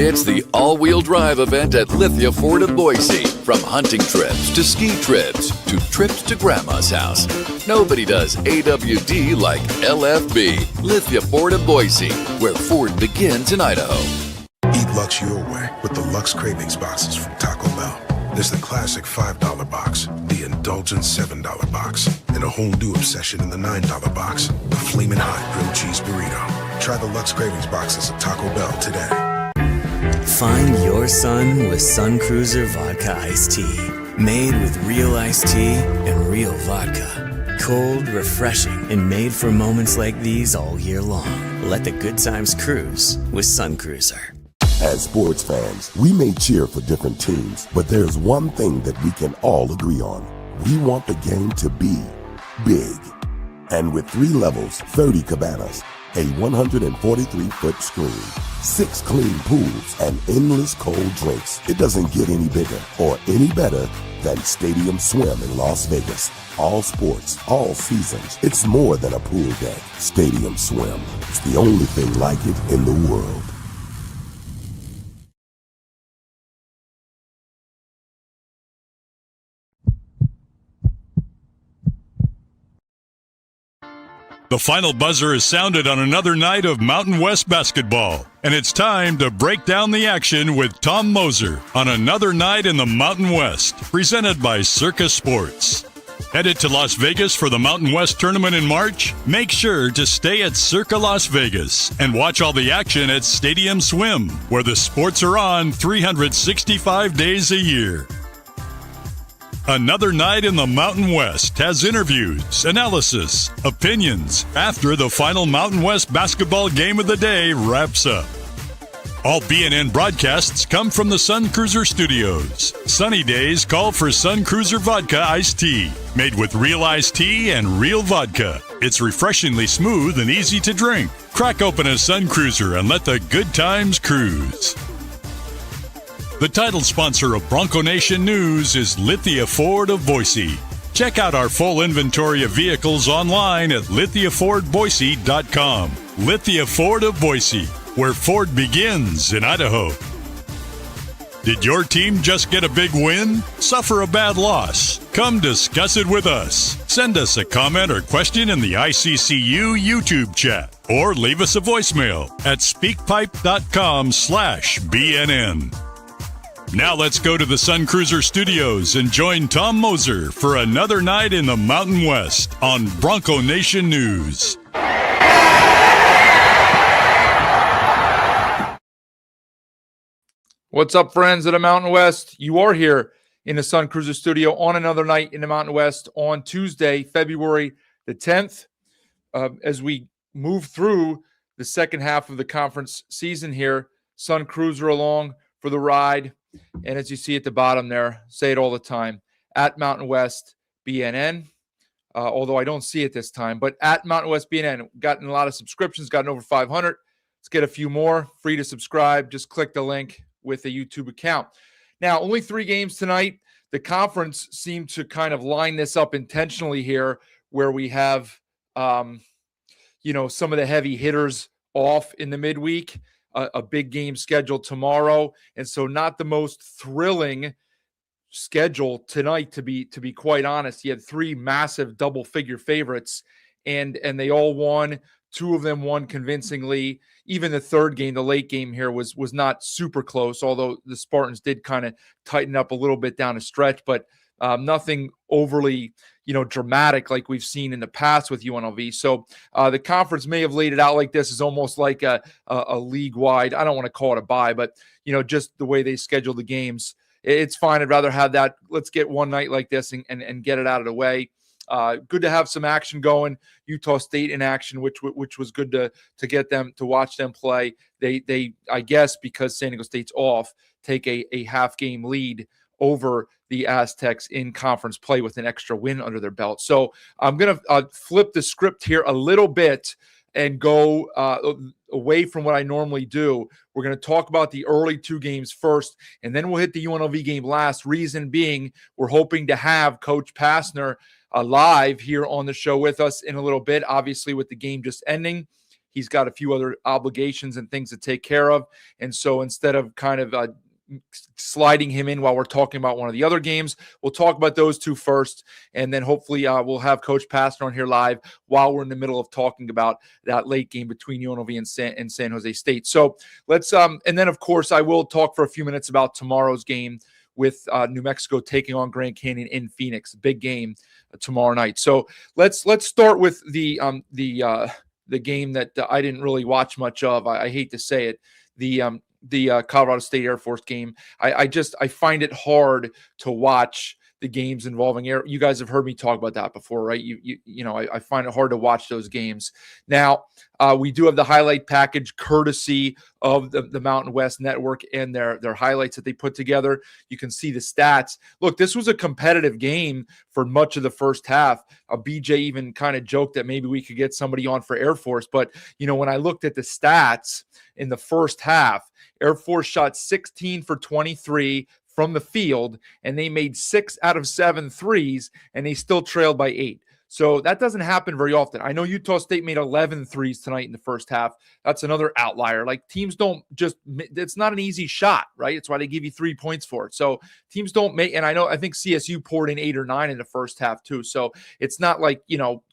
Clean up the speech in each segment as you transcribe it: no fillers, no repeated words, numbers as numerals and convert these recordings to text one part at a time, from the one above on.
It's the all-wheel drive event at Lithia Ford of Boise. From hunting trips to ski trips to trips to Grandma's house. Nobody does AWD like LFB, Lithia Ford of Boise, where Ford begins in Idaho. Eat Lux your way with the Lux Cravings boxes from Taco Bell. There's the classic $5 box, the indulgent $7 box, and a whole new obsession in the $9 box, the Flamin' Hot Grilled Cheese Burrito. Try the Lux Cravings boxes at Taco Bell today. Find your sun with Sun Cruiser Vodka Iced Tea. Made with real iced tea and real vodka. Cold, refreshing, and made for moments like these all year long. Let the good times cruise with Sun Cruiser. As sports fans, we may cheer for different teams, but there's one thing that we can all agree on. We want the game to be big. And with 3 levels, 30 cabanas, a 143-foot screen, 6 clean pools, and endless cold drinks, it doesn't get any bigger or any better than Stadium Swim in Las Vegas. All sports, all seasons. It's more than a pool deck. Stadium Swim. It's the only thing like it in the world. The final buzzer is sounded on another night of Mountain West basketball, and it's time to break down the action with Tom Moser on another night in the Mountain West, presented by Circus Sports. Headed to Las Vegas for the Mountain West tournament in March? Make sure to stay at Circa Las Vegas and watch all the action at Stadium Swim, where the sports are on 365 days a year. Another night in the Mountain West has interviews, analysis, opinions after the final Mountain West basketball game of the day wraps up. All BNN broadcasts come from the Sun Cruiser Studios. Sunny days call for Sun Cruiser Vodka Iced Tea, made with real iced tea and real vodka. It's refreshingly smooth and easy to drink. Crack open a Sun Cruiser and let the good times cruise. The title sponsor of Bronco Nation News is Lithia Ford of Boise. Check out our full inventory of vehicles online at lithiafordboise.com. Lithia Ford of Boise, where Ford begins in Idaho. Did your team just get a big win? Suffer a bad loss? Come discuss it with us. Send us a comment or question in the ICCU YouTube chat, or leave us a voicemail at speakpipe.com/BNN. Now let's go to the Sun Cruiser Studios and join Tom Moser for another night in the Mountain West on Bronco Nation News. What's up, friends of the Mountain West? You are here in the Sun Cruiser Studio on another night in the Mountain West on Tuesday, February the 10th. As we move through the second half of the conference season here, Sun Cruiser along for the ride. And as you see at the bottom there, say it all the time, at Mountain West BNN, although I don't see it this time, but at Mountain West BNN, gotten a lot of subscriptions, gotten over 500. Let's get a few more. Free to subscribe. Just click the link with a YouTube account. Now, only 3 games tonight. The conference seemed to kind of line this up intentionally here, where we have, some of the heavy hitters off in the midweek. A big game scheduled tomorrow, and so not the most thrilling schedule tonight, to be quite honest. You had 3 massive double-figure favorites, and they all won. 2 of them won convincingly. Even the third game, the late game here, was not super close, although the Spartans did kind of tighten up a little bit down the stretch, but nothing overly dramatic like we've seen in the past with UNLV. So the conference may have laid it out like this, is almost like a league-wide, I don't want to call it a bye, but just the way they schedule the games. It's fine. I'd rather have that. Let's get one night like this and get it out of the way. Good to have some action going. Utah State in action, which was good to get them, to watch them play. They I guess because San Diego State's off, take a half game lead over the Aztecs in conference play with an extra win under their belt. So I'm going to flip the script here a little bit and go away from what I normally do. We're going to talk about the early 2 games first, and then we'll hit the UNLV game last. Reason being, we're hoping to have Coach Passner live here on the show with us in a little bit, obviously with the game just ending. he's got a few other obligations and things to take care of. And so instead of kind of sliding him in while we're talking about one of the other games, we'll talk about those two first, and then hopefully we'll have Coach Pastor on here live while we're in the middle of talking about that late game between UNLV and San Jose State. So let's and then of course I will talk for a few minutes about tomorrow's game with New Mexico taking on Grand Canyon in Phoenix. Big game tomorrow night. So let's start with the game that I didn't really watch much of. I hate to say it. The Colorado State Air Force game. I find it hard to watch the games involving air. You guys have heard me talk about that before, right? I find it hard to watch those games. Now, we do have the highlight package courtesy of the Mountain West Network and their highlights that they put together. You can see the stats. Look, this was a competitive game for much of the first half. BJ even kind of joked that maybe we could get somebody on for Air Force. But, when I looked at the stats in the first half, Air Force shot 16 for 23 from the field, and they made 6 out of 7 threes, and they still trailed by 8. So that doesn't happen very often. I know Utah State made 11 threes tonight in the first half. That's another outlier. Like, teams don't just – it's not an easy shot, right? It's why they give you 3 points for it. So teams don't make – and I think CSU poured in 8 or 9 in the first half too. So it's not like,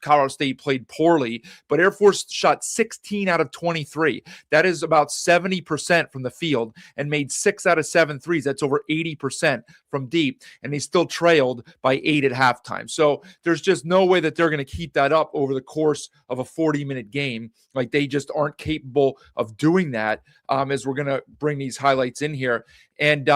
Colorado State played poorly, but Air Force shot 16 out of 23. That is about 70% from the field and made 6 out of 7 threes. That's over 80% from deep, and they still trailed by 8 at halftime. So there's just no way that they're going to keep that up over the course of a 40-minute game. Like, they just aren't capable of doing that, as we're going to bring these highlights in here. And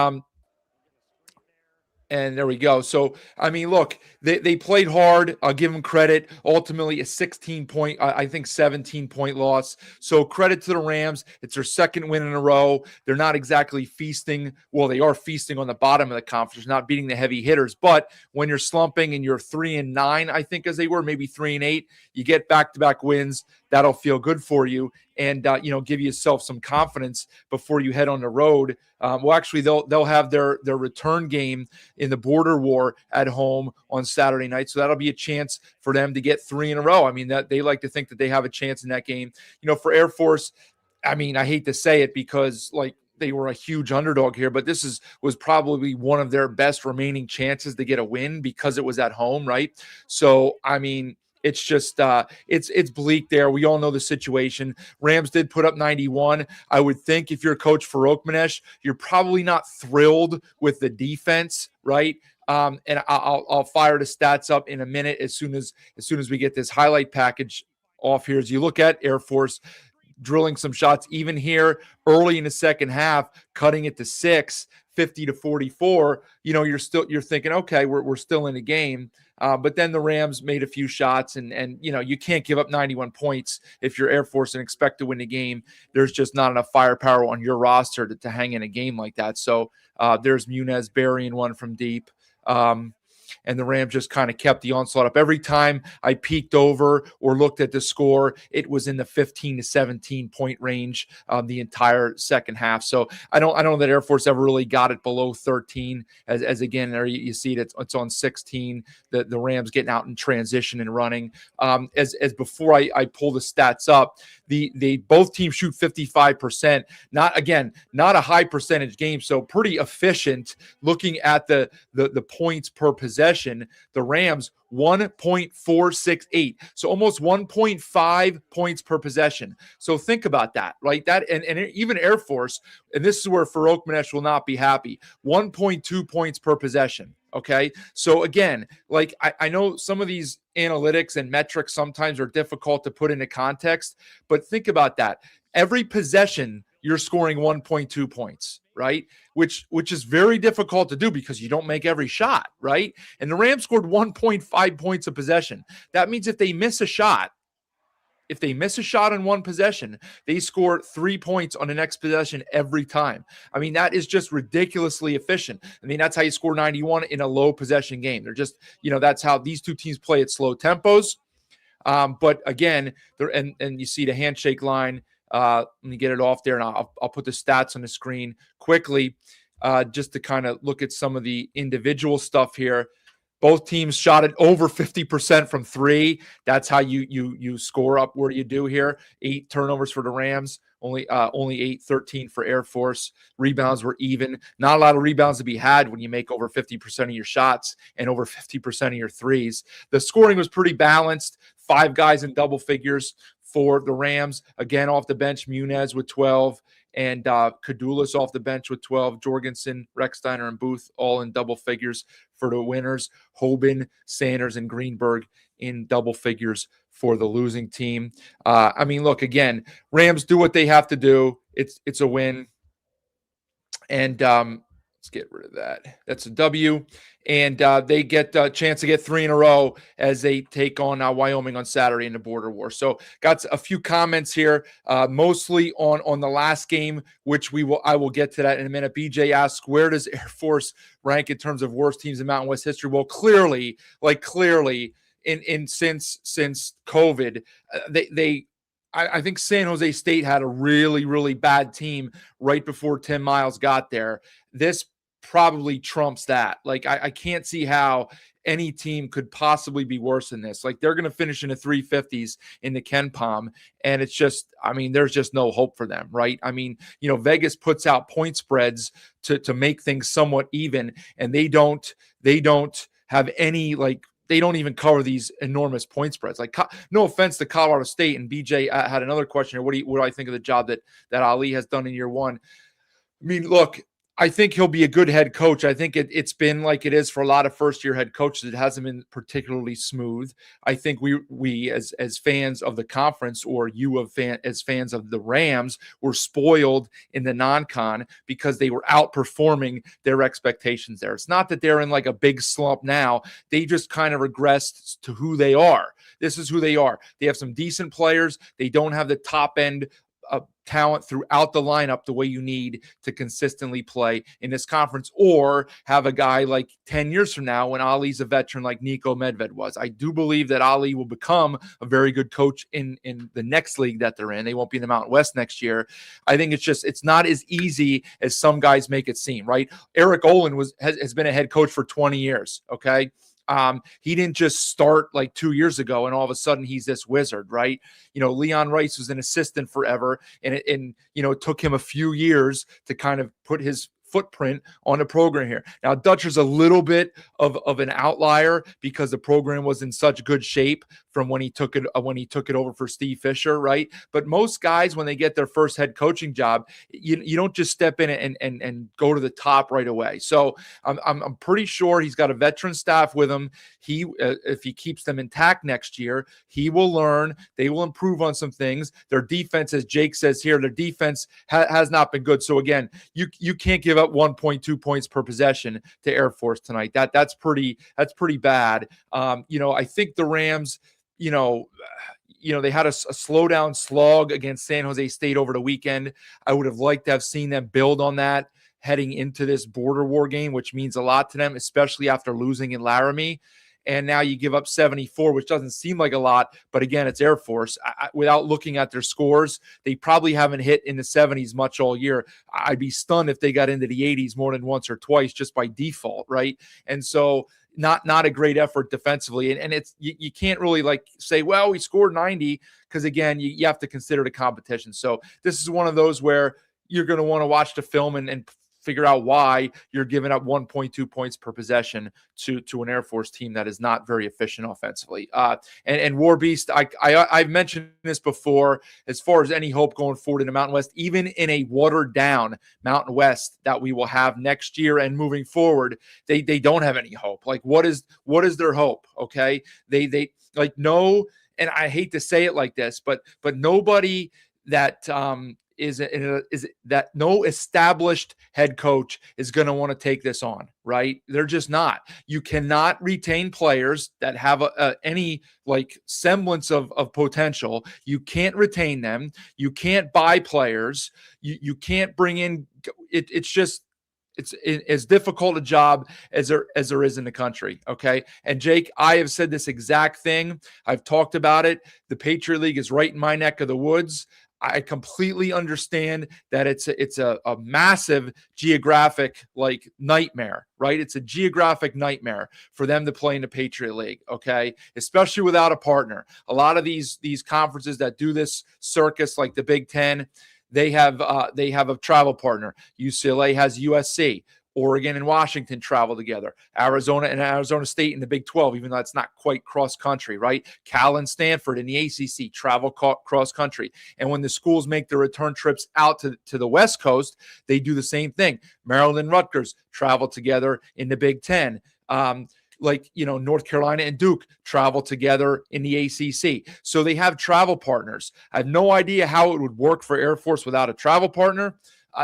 there we go. So, look, they played hard. I'll give them credit. Ultimately, a 17-point loss. So credit to the Rams. It's their second win in a row. They're not exactly feasting. Well, they are feasting on the bottom of the conference, not beating the heavy hitters. But when you're slumping and you're 3-9, I think, as they were, maybe 3-8, you get back-to-back wins. That'll feel good for you and, give yourself some confidence before you head on the road. Well, actually, they'll have their return game in the Border War at home on Saturday night. So that'll be a chance for them to get 3 in a row. That they like to think that they have a chance in that game. For Air Force, I hate to say it because, like, they were a huge underdog here, but this was probably one of their best remaining chances to get a win because it was at home, right? So, it's just it's bleak there. We all know the situation. Rams did put up 91. I would think if you're Coach Farouk Manesh, you're probably not thrilled with the defense, right? And I'll fire the stats up in a minute as soon as we get this highlight package off here. As you look at Air Force drilling some shots, even here early in the second half, cutting it to 6, 50-44. You're thinking, okay, we're still in the game. But then the Rams made a few shots, and you can't give up 91 points if you're Air Force and expect to win the game. There's just not enough firepower on your roster to hang in a game like that. So there's Munez burying one from deep. And the Rams just kind of kept the onslaught up. Every time I peeked over or looked at the score, it was in the 15 to 17 point range the entire second half. So I don't know that Air Force ever really got it below 13. As again, there you see it, it's on 16. The Rams getting out in transition and running. As before I pull the stats up, they both teams shoot 55%. Not a high percentage game, so pretty efficient. Looking at the points per possession, the Rams 1.468, so almost 1.5 points per possession. So think about that, right? That and even Air Force, and this is where Farouk Manesh will not be happy, 1.2 points per possession. Okay, so again, like I know some of these analytics and metrics sometimes are difficult to put into context, but think about that. Every possession, you're scoring 1.2 points, right? Which is very difficult to do because you don't make every shot, right? And the Rams scored 1.5 points a possession. That means if they miss a shot in one possession, they score 3 points on the next possession every time. That is just ridiculously efficient. That's how you score 91 in a low possession game. They're just, that's how these two teams play at slow tempos. But again, and you see the handshake line. Let me get it off there, and I'll put the stats on the screen quickly, just to kind of look at some of the individual stuff here. Both teams shot it over 50% from three. That's how you score up. What do you do here? 8 turnovers for the Rams, only 8, 13 for Air Force. Rebounds were even. Not a lot of rebounds to be had when you make over 50% of your shots and over 50% of your threes. The scoring was pretty balanced. 5 guys in double figures for the Rams. Again, off the bench, Munez with 12. And Kadulis off the bench with 12. Jorgensen, Recksteiner, and Booth all in double figures for the winners. Hoban, Sanders, and Greenberg in double figures for the losing team. I mean, look, again, Rams do what they have to do. It's a win. And let's get rid of that. That's a W. And they get a chance to get 3 in a row as they take on Wyoming on Saturday in the border war. So got a few comments here, mostly on the last game, which I will get to that in a minute. BJ asks, where does Air Force rank in terms of worst teams in Mountain West history? Well, clearly, in since COVID, I think San Jose State had a really, really bad team right before Tim Miles got there. This probably trumps that. Like, I can't see how any team could possibly be worse than this. Like, they're going to finish in the 350s in the Ken Palm, and it's just, I mean, there's just no hope for them, right? I mean, Vegas puts out point spreads to make things somewhat even, and they don't have any, like, they don't even cover these enormous point spreads. Like, no offense to Colorado State, and BJ had another question here. What do I think of the job that Ali has done in year one? I mean, look, I think he'll be a good head coach. I think it's been like it is for a lot of first-year head coaches. It hasn't been particularly smooth. I think we as fans of the conference, or as fans of the Rams, were spoiled in the non-con because they were outperforming their expectations there. It's not that they're in like a big slump now. They just kind of regressed to who they are. This is who they are. They have some decent players. They don't have the top end talent throughout the lineup the way you need to consistently play in this conference, or have a guy like 10 years from now when Ali's a veteran like Nico Medved was. I do believe that Ali will become a very good coach in the next league that they're in. They won't be in the Mountain West next year. I think it's not as easy as some guys make it seem, right? Eric Olin has been a head coach for 20 years, okay? He didn't just start like 2 years ago and all of a sudden he's this wizard, right? Leon Rice was an assistant forever, and it took him a few years to kind of put his footprint on the program here. Now, Dutcher's a little bit of an outlier because the program was in such good shape from when he took it over for Steve Fisher, right? But most guys, when they get their first head coaching job, you don't just step in and go to the top right away. So I'm pretty sure he's got a veteran staff with him. If he keeps them intact next year, he will learn. They will improve on some things. Their defense, as Jake says here, their defense has not been good. So again, you can't give up 1.2 points per possession to Air Force tonight. That's pretty bad. I think the Rams, they had a slow down slog against San Jose State over the weekend. I would have liked to have seen them build on that heading into this border war game, which means a lot to them, especially after losing in Laramie. And now you give up 74, which doesn't seem like a lot. But again, it's Air Force. Without looking at their scores, they probably haven't hit in the 70s much all year. I'd be stunned if they got into the 80s more than once or twice just by default, right? And so not a great effort defensively. And it's you can't really like say, well, we scored 90, because again, you have to consider the competition. So this is one of those where you're going to want to watch the film and figure out why you're giving up 1.2 points per possession to an Air Force team that is not very efficient offensively. And War Beast, I've mentioned this before, as far as any hope going forward in the Mountain West, even in a watered down Mountain West that we will have next year and moving forward, they don't have any hope. Like, what is their hope? Okay. They like, no, and I hate to say it like this, but nobody that, is that no established head coach is going to want to take this on, right? They're just not. You cannot retain players that have any like semblance of potential. You can't retain them. You can't buy players. You can't bring in. It's as difficult a job as there is in the country. Okay. And Jake, I have said this exact thing. I've talked about it. The Patriot League is right in my neck of the woods. I completely understand that it's a massive geographic like nightmare, right? It's a geographic nightmare for them to play in the Patriot League, okay? Especially without a partner. A lot of these conferences that do this circus, like the Big Ten, they have a travel partner. UCLA has USC. Oregon and Washington travel together. Arizona and Arizona State in the Big 12, even though it's not quite cross country, right? Cal and Stanford in the ACC travel cross country. And when the schools make their return trips out to the West Coast, they do the same thing. Maryland and Rutgers travel together in the Big 10. North Carolina and Duke travel together in the ACC. So they have travel partners. I have no idea how it would work for Air Force without a travel partner.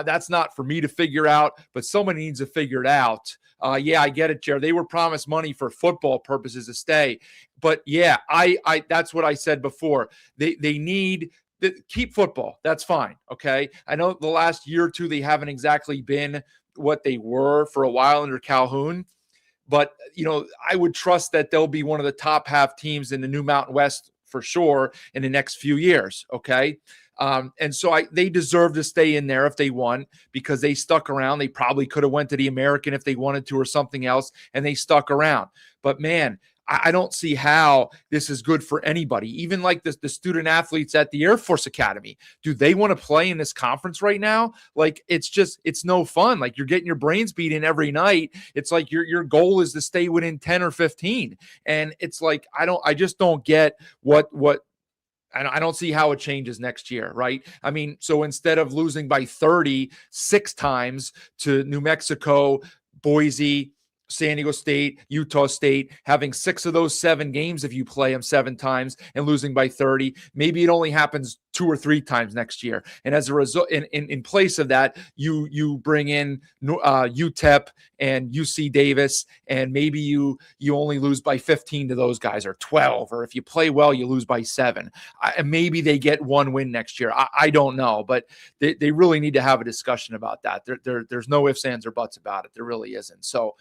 That's not for me to figure out, but someone needs to figure it out. Yeah, I get it, Jared. They were promised money for football purposes to stay. But yeah, I that's what I said before. They need keep football. That's fine. Okay. I know the last year or two, they haven't exactly been what they were for a while under Calhoun. But, I would trust that they'll be one of the top half teams in the new Mountain West for sure in the next few years. Okay. And so they deserve to stay in there if they want, because they stuck around. They probably could have went to the American if they wanted to or something else, and they stuck around. But man, I don't see how this is good for anybody. Even like the student athletes at the Air Force Academy, do they want to play in this conference right now? Like, it's no fun. Like, you're getting your brains beat in every night. It's like your goal is to stay within 10 or 15. And it's like, I just don't get what I don't see how it changes next year, right? I mean, so instead of losing by 36 times to New Mexico, Boise, San Diego State, Utah State, having 6 of those 7 games if you play them 7 times and losing by 30, maybe it only happens 2 or 3 times next year. And as a result, in place of that, you bring in UTEP and UC Davis, and maybe you only lose by 15 to those guys, or 12, or if you play well, you lose by 7. Maybe they get 1 win next year. I don't know, but they really need to have a discussion about that. There's no ifs, ands, or buts about it. There really isn't. So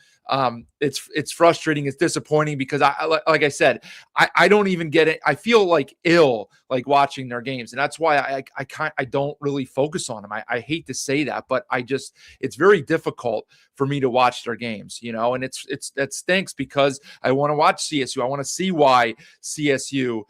it's frustrating. It's disappointing because like I said, I don't even get it. I feel like ill, like watching their games. And that's why I don't really focus on them. I hate to say that, but it's very difficult for me to watch their games, and that stinks because I want to watch CSU. I want to see why CSU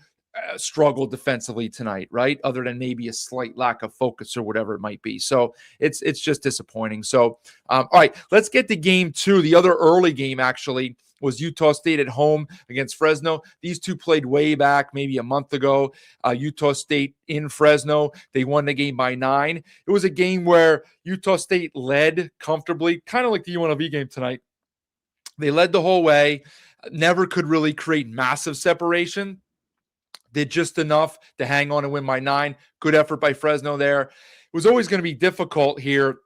struggled defensively tonight, right? Other than maybe a slight lack of focus or whatever it might be. So it's just disappointing. So, all right, let's get to game 2. The other early game actually was Utah State at home against Fresno. These two played way back, maybe a month ago. Utah State in Fresno, they won the game by 9. It was a game where Utah State led comfortably, kind of like the UNLV game tonight. They led the whole way, never could really create massive separation. Did just enough to hang on and win by 9. Good effort by Fresno there. It was always going to be difficult here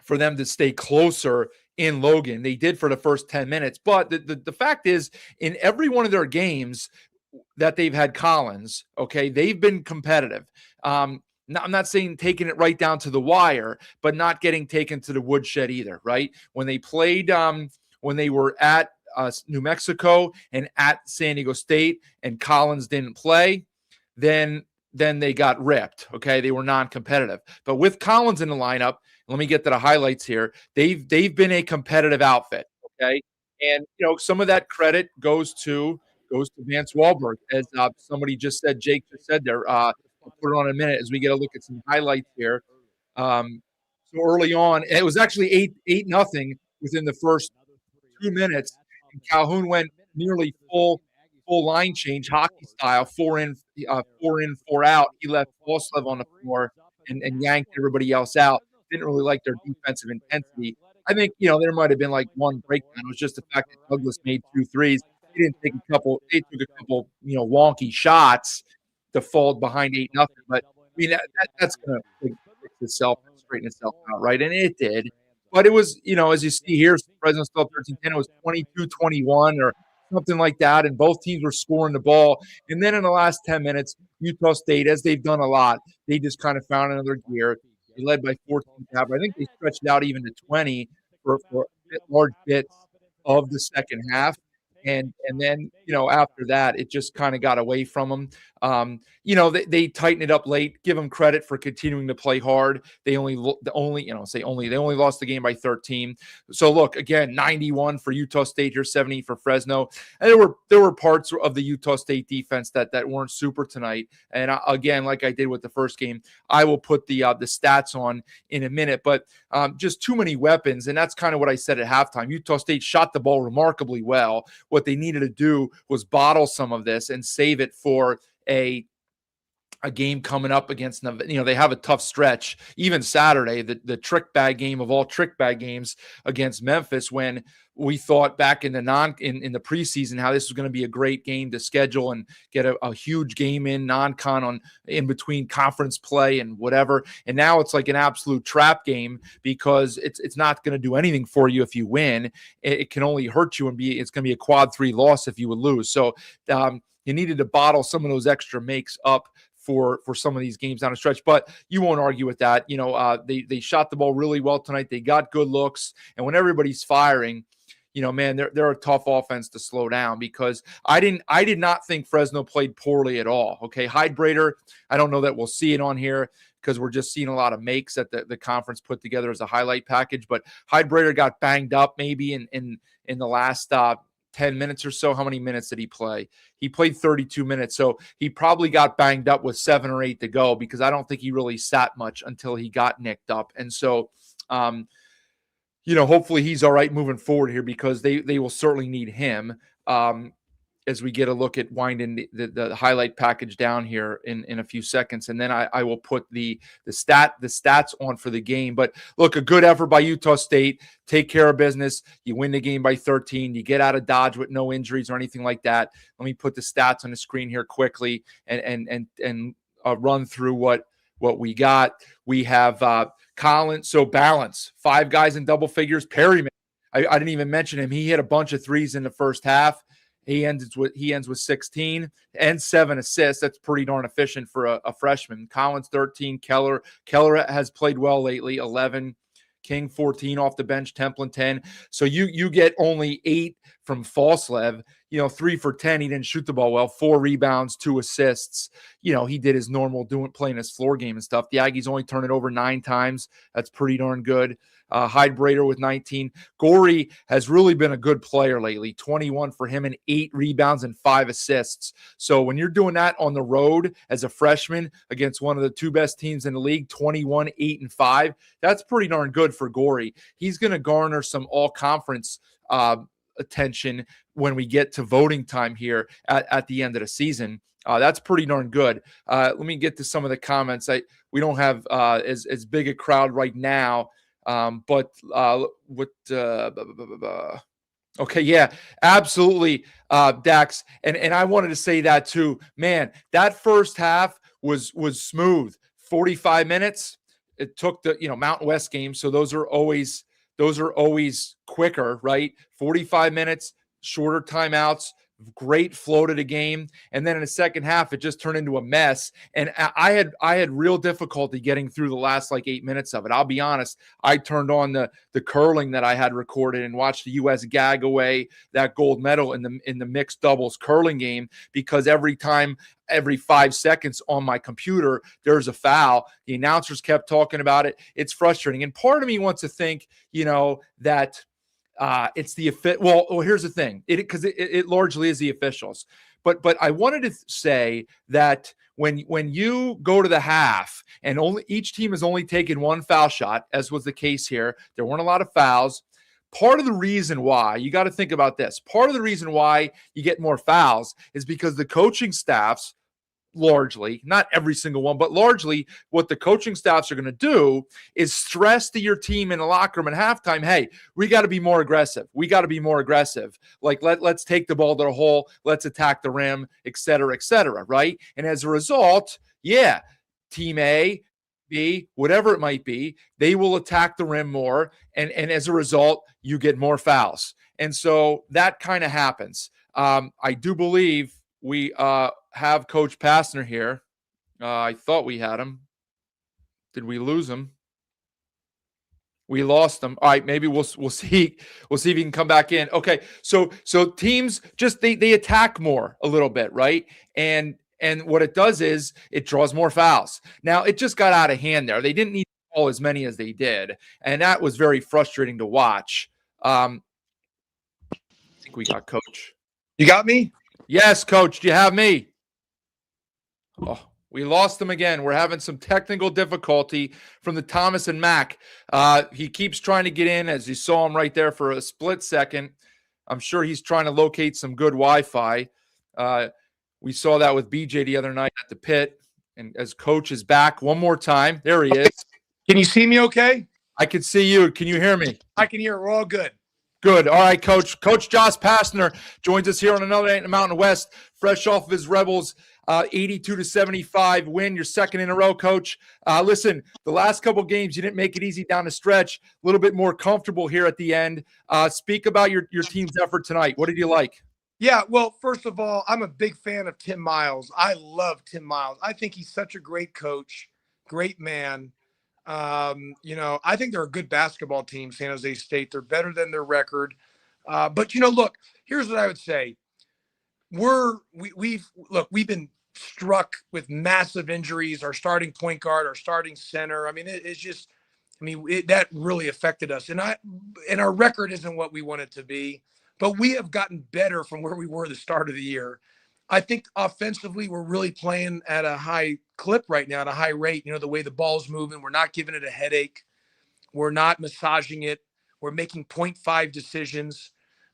for them to stay closer in Logan. They did for the first 10 minutes. But the fact is, in every one of their games that they've had Collins, okay, they've been competitive. I'm not saying taking it right down to the wire, but not getting taken to the woodshed either, right? When they played, when they were at New Mexico and at San Diego State, and Collins didn't play, then they got ripped. Okay, they were non-competitive. But with Collins in the lineup, let me get to the highlights here. They've been a competitive outfit. Okay, and some of that credit goes to Vance Wahlberg, as somebody just said. Jake just said there. I'll put it on in a minute as we get a look at some highlights here. So early on, it was actually 8-0 within the first 2 minutes. And Calhoun went nearly full line change, hockey style, 4 in, 4 out. He left Boslev on the floor and yanked everybody else out. Didn't really like their defensive intensity. I think, there might have been like one breakdown. It was just the fact that Douglas made 2 threes. He didn't take a couple. They took a couple, wonky shots to fall behind 8-0. But I mean, that's going to fix itself, straighten itself out, right? And it did. But it was, as you see here, Fresno still 13-10. It was 22-21 or something like that, and both teams were scoring the ball. And then in the last 10 minutes, Utah State, as they've done a lot, they just kind of found another gear. They led by 14 half. I think they stretched it out even to 20 for large bits of the second half. And then, after that, it just kind of got away from them. They tighten it up late. Give them credit for continuing to play hard. They only lost the game by 13. So look, again, 91 for Utah State here, 70 for Fresno. And there were parts of the Utah State defense that weren't super tonight. And again, like I did with the first game, I will put the stats on in a minute. But just too many weapons, and that's kind of what I said at halftime. Utah State shot the ball remarkably well. What they needed to do was bottle some of this and save it for a game coming up against them. They have a tough stretch. Even Saturday, the trick bag game of all trick bag games against Memphis, when we thought back in the preseason how this was going to be a great game to schedule and get a huge game in non-con in between conference play and whatever. And now it's like an absolute trap game because it's not going to do anything for you if you win. It can only hurt you it's going to be a quad 3 loss if you would lose. So you needed to bottle some of those extra makes up for some of these games down the stretch, but you won't argue with that. They shot the ball really well tonight. They got good looks, and when everybody's firing, man, they're a tough offense to slow down because I did not think Fresno played poorly at all. Okay, Hyde-Brader, I don't know that we'll see it on here because we're just seeing a lot of makes that the conference put together as a highlight package, but Hyde-Brader got banged up maybe in the last 10 minutes or so. How many minutes did he play? He played 32 minutes. So he probably got banged up with 7 or 8 to go because I don't think he really sat much until he got nicked up. And so, hopefully he's all right moving forward here because they will certainly need him as we get a look at winding the highlight package down here in a few seconds. And then I will put the stats on for the game. But look, a good effort by Utah State. Take care of business. You win the game by 13. You get out of Dodge with no injuries or anything like that. Let me put the stats on the screen here quickly and run through what we got. We have Collins. So balance, 5 guys in double figures. Perryman, I didn't even mention him. He hit a bunch of threes in the first half. He ends with 16 and 7 assists. That's pretty darn efficient for a freshman. Collins 13. Keller has played well lately. 11. King 14 off the bench. Templin 10. So you get only 8 from Falslev. 3 for 10. He didn't shoot the ball well. 4 rebounds, 2 assists. He did his normal playing his floor game and stuff. The Aggies only turn it over 9 times. That's pretty darn good. Hyde-Brader with 19. Gorey has really been a good player lately. 21 for him and 8 rebounds and 5 assists. So when you're doing that on the road as a freshman against one of the 2 best teams in the league, 21, 8, and 5, that's pretty darn good for Gorey. He's going to garner some all-conference attention when we get to voting time here at the end of the season. That's pretty darn good. Let me get to some of the comments. We don't have as big a crowd right now. Okay, yeah, absolutely, Dax. And I wanted to say that too. Man, that first half was smooth. 45 minutes. It took the Mountain West game, so those are always quicker, right? 45 minutes, shorter timeouts. Great flow to the game, and then in the second half, it just turned into a mess. And I had real difficulty getting through the last 8 minutes of it. I'll be honest. I turned on the curling that I had recorded and watched the U.S. gag away that gold medal in the mixed doubles curling game because every 5 seconds on my computer there's a foul. The announcers kept talking about it. It's frustrating, and part of me wants to think that. It's the well, here's the thing, because it largely is the officials, but I wanted to say that when you go to the half and each team has only taken 1 foul shot, as was the case here, there weren't a lot of fouls. Part of the reason why you got to think about this, part of the reason why you get more fouls is because the coaching staffs, largely, not every single one, but largely what the coaching staffs are going to do is stress to your team in the locker room at halftime, hey, we got to be more aggressive. We got to be more aggressive. Let's take the ball to the hole. Let's attack the rim, et cetera, right? And as a result, yeah, team A, B, whatever it might be, they will attack the rim more. And as a result, you get more fouls. And so that kind of happens. I do believe we have Coach Passner here. I thought we had him. Did we lose him? We lost him. All right, maybe we'll see. We'll see if he can come back in. Okay, so teams just they attack more a little bit, right? And And what it does is it draws more fouls. Now, it just got out of hand there. They didn't need to call as many as they did, and that was very frustrating to watch. I think we got Coach. You got me? Yes, Coach. Do you have me? Oh, we lost him again. We're having some technical difficulty from the Thomas and Mack. He keeps trying to get in, as you saw him right there for a split second. I'm sure he's trying to locate some good Wi-Fi. We saw that with BJ the other night at the pit. And as Coach is back one more time, there he is. Can you see me okay? I can see you. Can you hear me? I can hear. We're all good. Good. All right, Coach. Coach Josh Pastner joins us here on another night in the Mountain West, fresh off of his Rebels 82-75 win, your second in a row, Coach. Listen, the last couple games, you didn't make it easy down the stretch, a little bit more comfortable here at the end. Speak about your team's effort tonight. What did you like? Yeah, well, first of all, I'm a big fan of Tim Miles. I love Tim Miles. I think he's such a great coach, great man. I think they're a good basketball team, San Jose State. They're better than their record. But look, here's what I would say. We've been struck with massive injuries. Our starting point guard, our starting center. I mean, that really affected us. And our record isn't what we want it to be, but we have gotten better from where we were at the start of the year. I think offensively, we're really playing at a high clip right now, at a high rate. The way the ball's moving, we're not giving it a headache. We're not massaging it. We're making 0.5 decisions.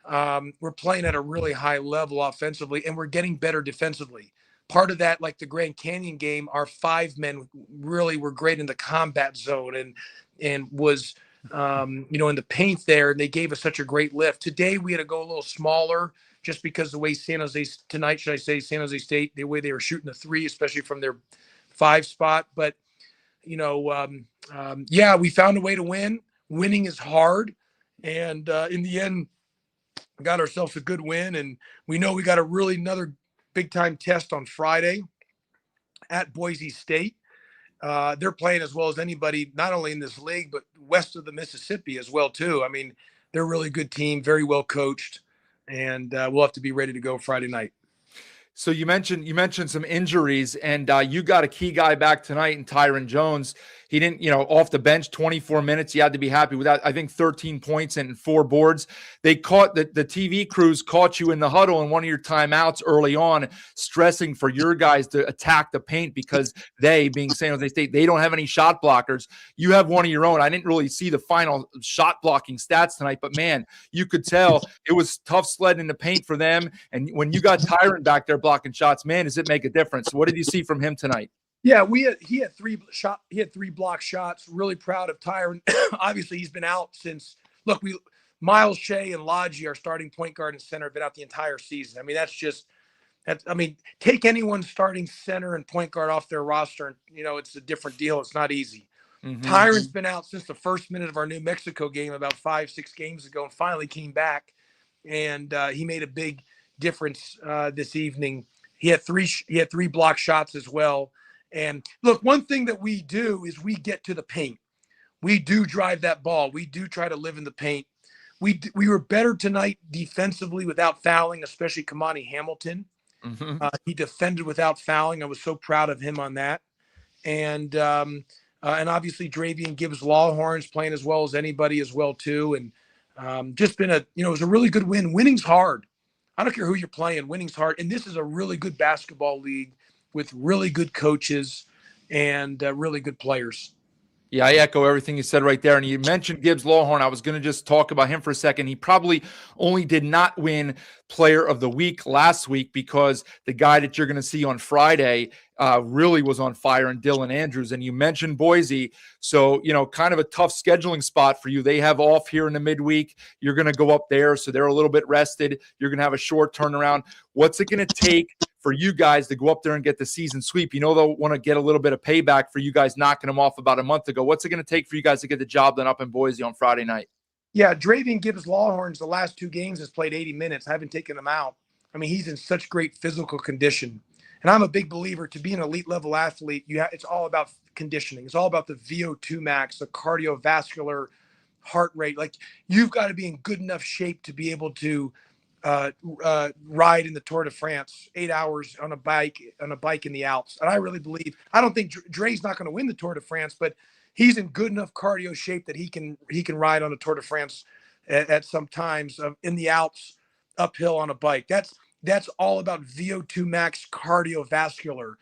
We're playing at a really high level offensively, and we're getting better defensively. Part of that, like the Grand Canyon game, our 5 men really were great in the combat zone and was, in the paint there, and they gave us such a great lift. Today, we had to go a little smaller just because the way San Jose State, the way they were shooting the 3, especially from their 5 spot. But, we found a way to win. Winning is hard. And in the end, got ourselves a good win. And we know we got another big-time test on Friday at Boise State. They're playing as well as anybody, not only in this league, but west of the Mississippi as well, too. I mean, they're a really good team, very well coached. And we'll have to be ready to go Friday night. So you mentioned some injuries, and you got a key guy back tonight in Tyron Jones. He didn't, off the bench, 24 minutes. You had to be happy with that. I think 13 points and 4 boards. They caught the TV crews caught you in the huddle in one of your timeouts early on, stressing for your guys to attack the paint because they, being San Jose State, they don't have any shot blockers. You have one of your own. I didn't really see the final shot blocking stats tonight, but man, you could tell it was tough sledding in the paint for them. And when you got Tyron back there blocking shots, man, does it make a difference? What did you see from him tonight? Yeah, he had 3 block shots. Really proud of Tyron. Obviously, he's been out since. Look, Miles Shea and Lodgy, our starting point guard and center, have been out the entire season. I mean, take anyone's starting center and point guard off their roster, and it's a different deal. It's not easy. Mm-hmm. Tyron's been out since the first minute of our New Mexico game about 5-6 games ago, and finally came back, and he made a big difference this evening. He had 3 block shots as well. And look, one thing that we do is we get to the paint. We do drive that ball. We do try to live in the paint. We were better tonight defensively without fouling, especially Kamani Hamilton. Mm-hmm. He defended without fouling. I was so proud of him on that. And obviously Dravian Gibbs Lawhorns playing as well as anybody as well too. And just been it was a really good win. Winning's hard. I don't care who you're playing. Winning's hard. And this is a really good basketball league with really good coaches and really good players. Yeah, I echo everything you said right there. And you mentioned Gibbs Lawhorn. I was going to just talk about him for a second. He probably only did not win Player of the Week last week because the guy that you're going to see on Friday really was on fire, and Dylan Andrews. And you mentioned Boise. So, kind of a tough scheduling spot for you. They have off here in the midweek. You're going to go up there, so they're a little bit rested. You're going to have a short turnaround. What's it going to take for you guys to go up there and get the season sweep? They'll want to get a little bit of payback for you guys knocking them off about a month ago. What's it going to take for you guys to get the job done up in Boise on Friday night? Yeah, Dravian Gibbs Lawhorns, the last 2 games has played 80 minutes. I haven't taken him out. I mean, he's in such great physical condition. And I'm a big believer, to be an elite level athlete, it's all about conditioning. It's all about the VO2 max, the cardiovascular heart rate. Like, you've got to be in good enough shape to be able to ride in the Tour de France, 8 hours on a bike in the Alps. And I really believe, I don't think Dre's not going to win the Tour de France, but he's in good enough cardio shape that he can ride on a Tour de France at some times in the Alps uphill on a bike. That's all about VO2 max cardiovascular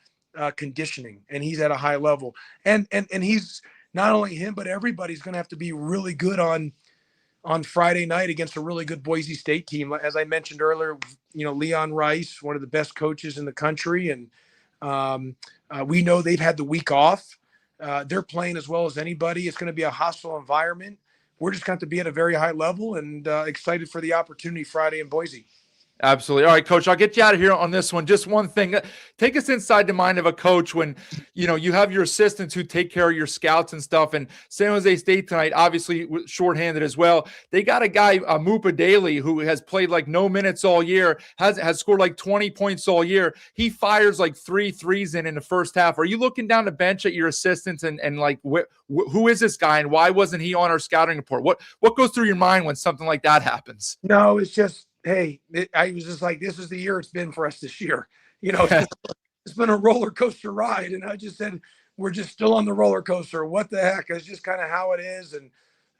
conditioning, and he's at a high level. And he's not only him, but everybody's going to have to be really good on Friday night against a really good Boise State team. As I mentioned earlier, Leon Rice, one of the best coaches in the country. And we know they've had the week off. They're playing as well as anybody. It's going to be a hostile environment. We're just going to be at a very high level and excited for the opportunity Friday in Boise. Absolutely. All right, Coach, I'll get you out of here on this one. Just one thing. Take us inside the mind of a coach when, you have your assistants who take care of your scouts and stuff. And San Jose State tonight, obviously shorthanded as well. They got a guy, Mupa Daly, who has played like no minutes all year, has scored like 20 points all year. He fires like 3 threes in the first half. Are you looking down the bench at your assistants and like, who is this guy and why wasn't he on our scouting report? What goes through your mind when something like that happens? No, it's just, hey, I was just like, this is the year it's been for us this year. It's been a roller coaster ride. And I just said, we're just still on the roller coaster. What the heck? It's just kind of how it is.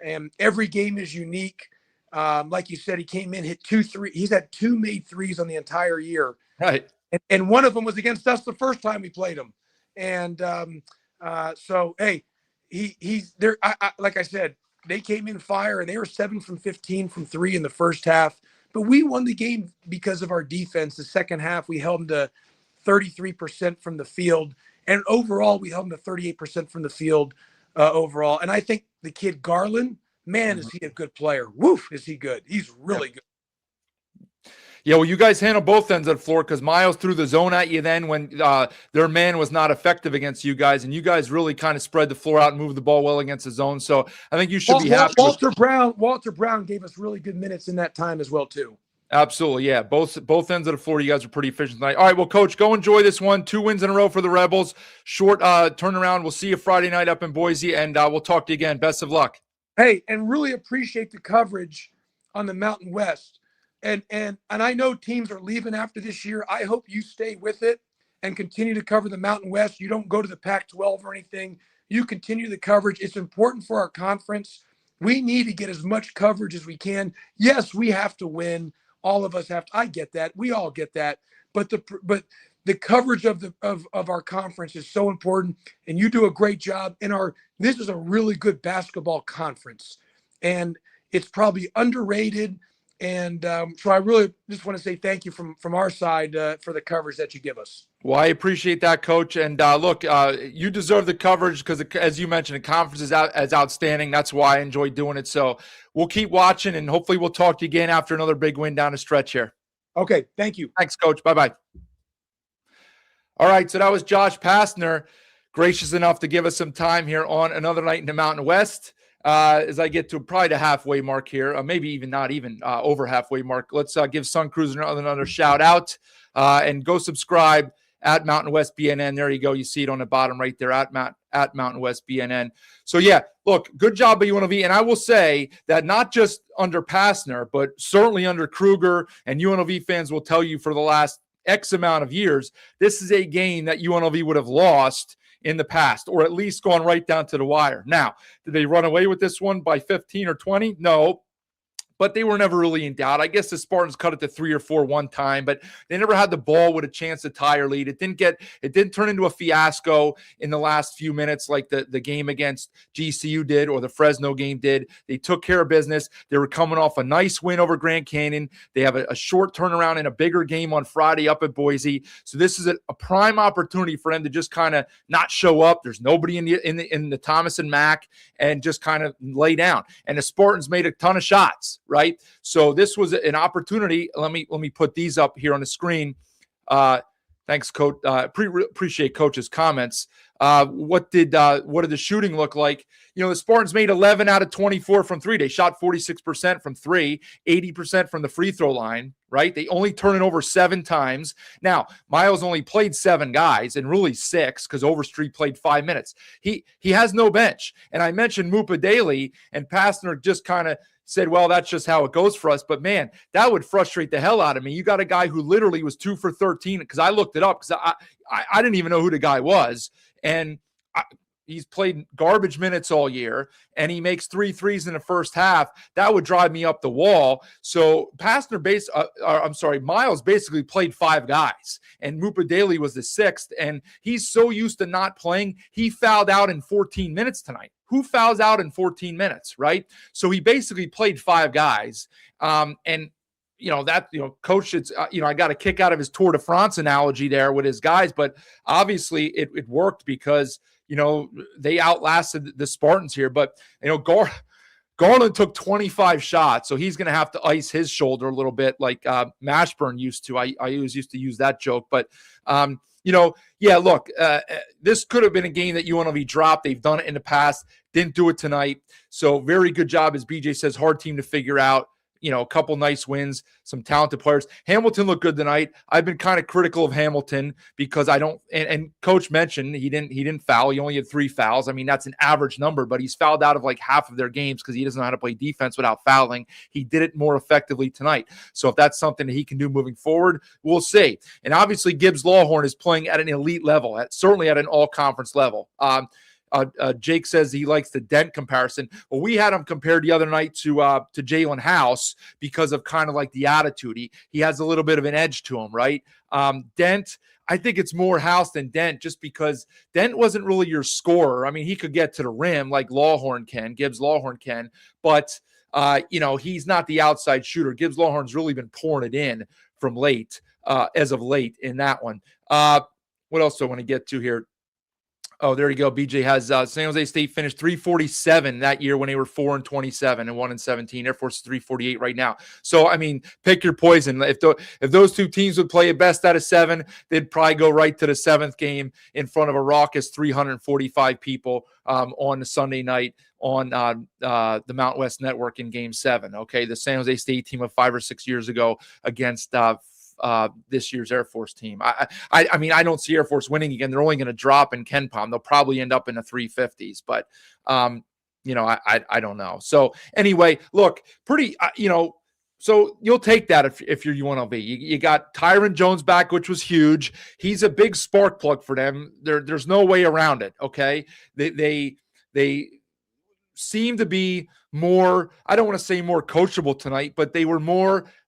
And every game is unique. Like you said, he came in, hit 2 3. He's had 2 made threes on the entire year. Right. And one of them was against us the first time we played him. And so, hey, he's there. Like I said, they came in fire and they were 7 from 15 from 3 in the first half. But we won the game because of our defense. The second half, we held them to 33% from the field. And overall, we held them to 38% from the field overall. And I think the kid Garland, man, is he a good player. Woof, is he good. He's really good. Yeah, well, you guys handle both ends of the floor because Miles threw the zone at you then when their man was not effective against you guys, and you guys really kind of spread the floor out and moved the ball well against the zone. So I think you should be happy. Walter Brown gave us really good minutes in that time as well, too. Absolutely, yeah. Both ends of the floor, you guys are pretty efficient tonight. All right, well, Coach, go enjoy this one. 2 wins in a row for the Rebels. Short turnaround. We'll see you Friday night up in Boise, and we'll talk to you again. Best of luck. Hey, and really appreciate the coverage on the Mountain West. And I know teams are leaving after this year. I hope you stay with it and continue to cover the Mountain West. You don't go to the Pac-12 or anything. You continue the coverage. It's important for our conference. We need to get as much coverage as we can. Yes, we have to win. All of us have to. I get that. We all get that. But the coverage of our conference is so important, and you do a great job. This is a really good basketball conference, and it's probably underrated. And so I really just want to say thank you from our side for the coverage that you give us. Well, I appreciate that, Coach. And look, you deserve the coverage because, as you mentioned, the conference is outstanding. That's why I enjoy doing it. So we'll keep watching, and hopefully we'll talk to you again after another big win down the stretch here. Okay, thank you. Thanks, Coach. Bye-bye. All right, so that was Josh Pastner, gracious enough to give us some time here on another night in the Mountain West. As I get to probably the halfway mark here, maybe even not even over halfway mark, let's give Sun Cruiser another shout out and go subscribe at Mountain West BNN. There you go. You see it on the bottom right there at Mountain West BNN. So yeah, look, good job by UNLV. And I will say that not just under Pastner, but certainly under Kruger, and UNLV fans will tell you for the last X amount of years, this is a game that UNLV would have lost in the past, or at least gone right down to the wire. Now, did they run away with this one by 15 or 20? No, but they were never really in doubt. I guess the Spartans cut it to 3 or 4 one time, but they never had the ball with a chance to tie or lead. It didn't turn into a fiasco in the last few minutes like the game against GCU did or the Fresno game did. They took care of business. They were coming off a nice win over Grand Canyon. They have a short turnaround in a bigger game on Friday up at Boise. So this is a prime opportunity for them to just kind of not show up. There's nobody in the Thomas and Mack, and just kind of lay down. And the Spartans made a ton of shots. Right. So this was an opportunity. Let me put these up here on the screen. Thanks, Coach. Appreciate Coach's comments. What did the shooting look like? The Spartans made 11 out of 24 from 3. They shot 46% from 3, 80% from the free throw line, right? They only turn it over 7 times. Now, Miles only played 7 guys, and really 6 because Overstreet played 5 minutes. He has no bench. And I mentioned Mupa Daly, and Pastner just kind of, said, well, that's just how it goes for us. But man, that would frustrate the hell out of me. You got a guy who literally was 2 for 13 because I looked it up because I didn't even know who the guy was. And he's played garbage minutes all year, and he makes 3 threes in the first half. That would drive me up the wall. So Miles basically played 5 guys, and Mupa Daly was the 6th, and he's so used to not playing. He fouled out in 14 minutes tonight. Who fouls out in 14 minutes, right? So he basically played 5 guys, and coach, it's, I got a kick out of his Tour de France analogy there with his guys, but obviously it worked because, they outlasted the Spartans here. But, Garland took 25 shots, so he's going to have to ice his shoulder a little bit like Mashburn used to. I always used to use that joke. But, look, this could have been a game that UNLV dropped. They've done it in the past, didn't do it tonight. So very good job, as BJ says, hard team to figure out. A couple nice wins, some talented players. Hamilton looked good tonight. I've been kind of critical of Hamilton because I don't, and coach mentioned he didn't foul. He only had 3 fouls. I mean, that's an average number, but he's fouled out of like half of their games because he doesn't know how to play defense without fouling. He did it more effectively tonight. So if that's something that he can do moving forward, we'll see. And obviously Gibbs Lawhorn is playing at an elite level, certainly at an all-conference level. Jake says he likes the Dent comparison. Well, we had him compared the other night to Jalen House because of kind of like the attitude. He has a little bit of an edge to him, right? Dent, I think it's more House than Dent just because Dent wasn't really your scorer. I mean, he could get to the rim like Gibbs Lawhorn can, but he's not the outside shooter. Gibbs Lawhorn's really been pouring it in from late, as of late in that one. What else do I want to get to here? Oh, there you go. BJ has San Jose State finished 347 that year when they were 4-27 and 1-17. Air Force is 348 right now. So, I mean, pick your poison. If those two teams would play a best out of 7, they'd probably go right to the 7th game in front of a raucous 345 people on the Sunday night on the Mountain West Network in Game 7. Okay, the San Jose State team of 5 or 6 years ago against this year's Air Force team. I mean, I don't see Air Force winning again. They're only going to drop in KenPom. They'll probably end up in the 350s, but I don't know. So anyway, look, pretty, so you'll take that if you're UNLV. You got Tyron Jones back, which was huge. He's a big spark plug for them. There's no way around it. Okay, they seem to be more, I don't want to say more coachable tonight, but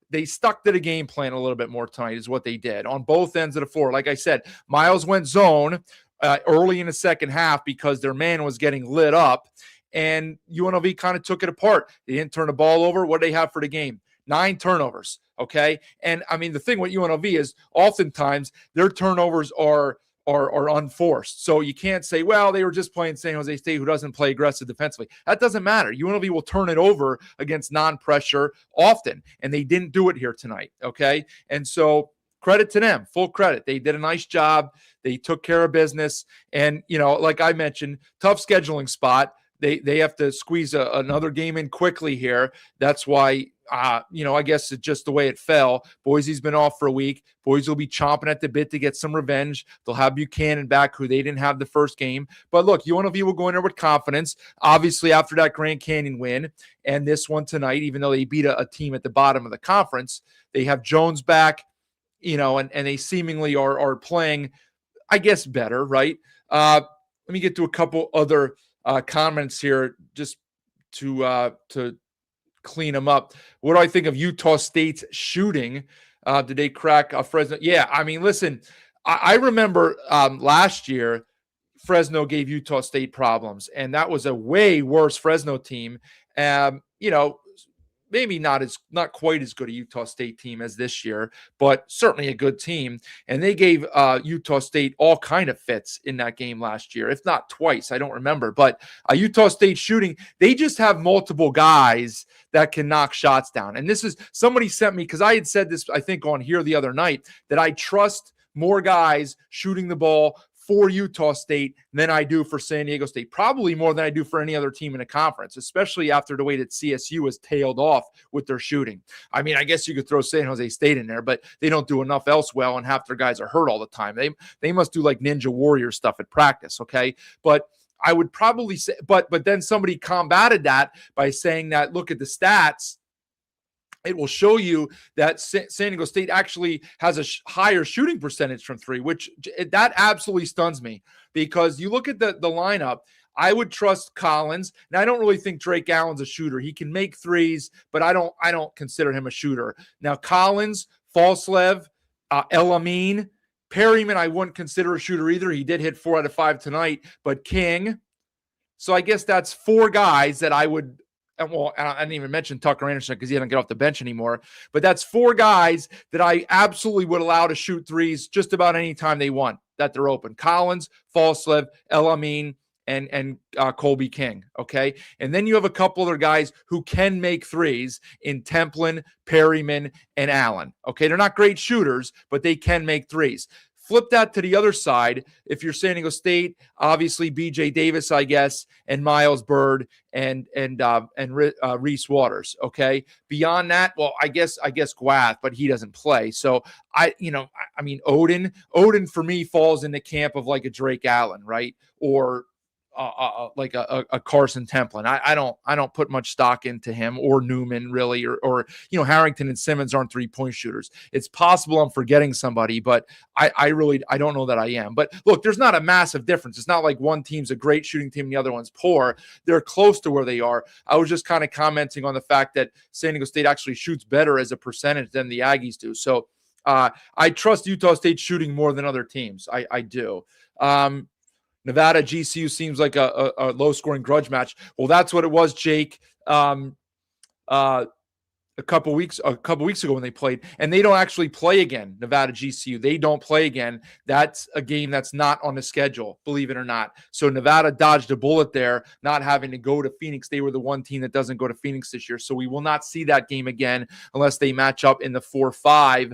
they stuck to the game plan a little bit more tonight is what they did on both ends of the floor. Like I said, Miles went zone early in the second half because their man was getting lit up, and UNLV kind of took it apart. They didn't turn the ball over. What did they have for the game? 9 turnovers, okay? And, I mean, the thing with UNLV is oftentimes their turnovers are unforced. So you can't say, well, they were just playing San Jose State, who doesn't play aggressive defensively. That doesn't matter. UNLV will turn it over against non-pressure often, and they didn't do it here tonight, okay? And so credit to them, full credit. They did a nice job. They took care of business. And, like I mentioned, tough scheduling spot. They have to squeeze another game in quickly here. That's why, I guess it's just the way it fell. Boise's been off for a week. Boise will be chomping at the bit to get some revenge. They'll have Buchanan back, who they didn't have the first game. But look, UNLV will go in there with confidence. Obviously, after that Grand Canyon win and this one tonight, even though they beat a team at the bottom of the conference, they have Jones back, and they seemingly are playing, I guess, better, right? Let me get to a couple other comments here just to clean them up. What do I think of Utah State's shooting? Did they crack Fresno? Yeah, I mean, listen, I remember last year Fresno gave Utah State problems, and that was a way worse Fresno team. Maybe not quite as good a Utah State team as this year, but certainly a good team. And they gave Utah State all kind of fits in that game last year, if not twice. I don't remember. But Utah State shooting, they just have multiple guys that can knock shots down. And this is, somebody sent me, because I had said this, I think, on here the other night, that I trust more guys shooting the ball for Utah State than I do for San Diego State, probably more than I do for any other team in the conference, especially after the way that CSU has tailed off with their shooting. I mean, I guess you could throw San Jose State in there, but they don't do enough else well, and half their guys are hurt all the time. They must do like Ninja Warrior stuff at practice, okay? But I would probably say, but then somebody combated that by saying that, look at the stats. It will show you that San Diego State actually has a higher shooting percentage from three, which that absolutely stuns me, because you look at the lineup. I would trust Collins. And I don't really think Drake Allen's a shooter. He can make threes, but I don't consider him a shooter. Now, Collins, Falslev, El-Amin, Perryman, I wouldn't consider a shooter either. He did hit 4 out of 5 tonight, but King. So I guess that's 4 guys that I would. Well, I didn't even mention Tucker Anderson because he doesn't get off the bench anymore. But that's 4 guys that I absolutely would allow to shoot threes just about any time they want, that they're open. Collins, Falslev, El-Amin, and Colby King, okay? And then you have a couple other guys who can make threes in Templin, Perryman, and Allen, okay? They're not great shooters, but they can make threes. Flip that to the other side. If you're San Diego State, obviously B.J. Davis, I guess, and Miles Bird and Reese Waters. Okay. Beyond that, well, I guess Gwath, but he doesn't play. So Odin for me falls in the camp of like a Drake Allen, right? Or like a Carson Templin. I don't put much stock into him, or Newman really, or Harrington and Simmons aren't 3-point shooters. It's possible I'm forgetting somebody, but I don't know that I am. But look, there's not a massive difference. It's not like one team's a great shooting team and the other one's poor. They're close to where they are. I was just kind of commenting on the fact that San Diego State actually shoots better as a percentage than the Aggies do. So I trust Utah State shooting more than other teams. I do. Nevada GCU seems like a low-scoring grudge match. Well, that's what it was, Jake. A couple weeks ago when they played, and they don't actually play again. Nevada GCU, they don't play again. That's a game that's not on the schedule, believe it or not. So Nevada dodged a bullet there, not having to go to Phoenix. They were the one team that doesn't go to Phoenix this year, so we will not see that game again unless they match up in the 4-5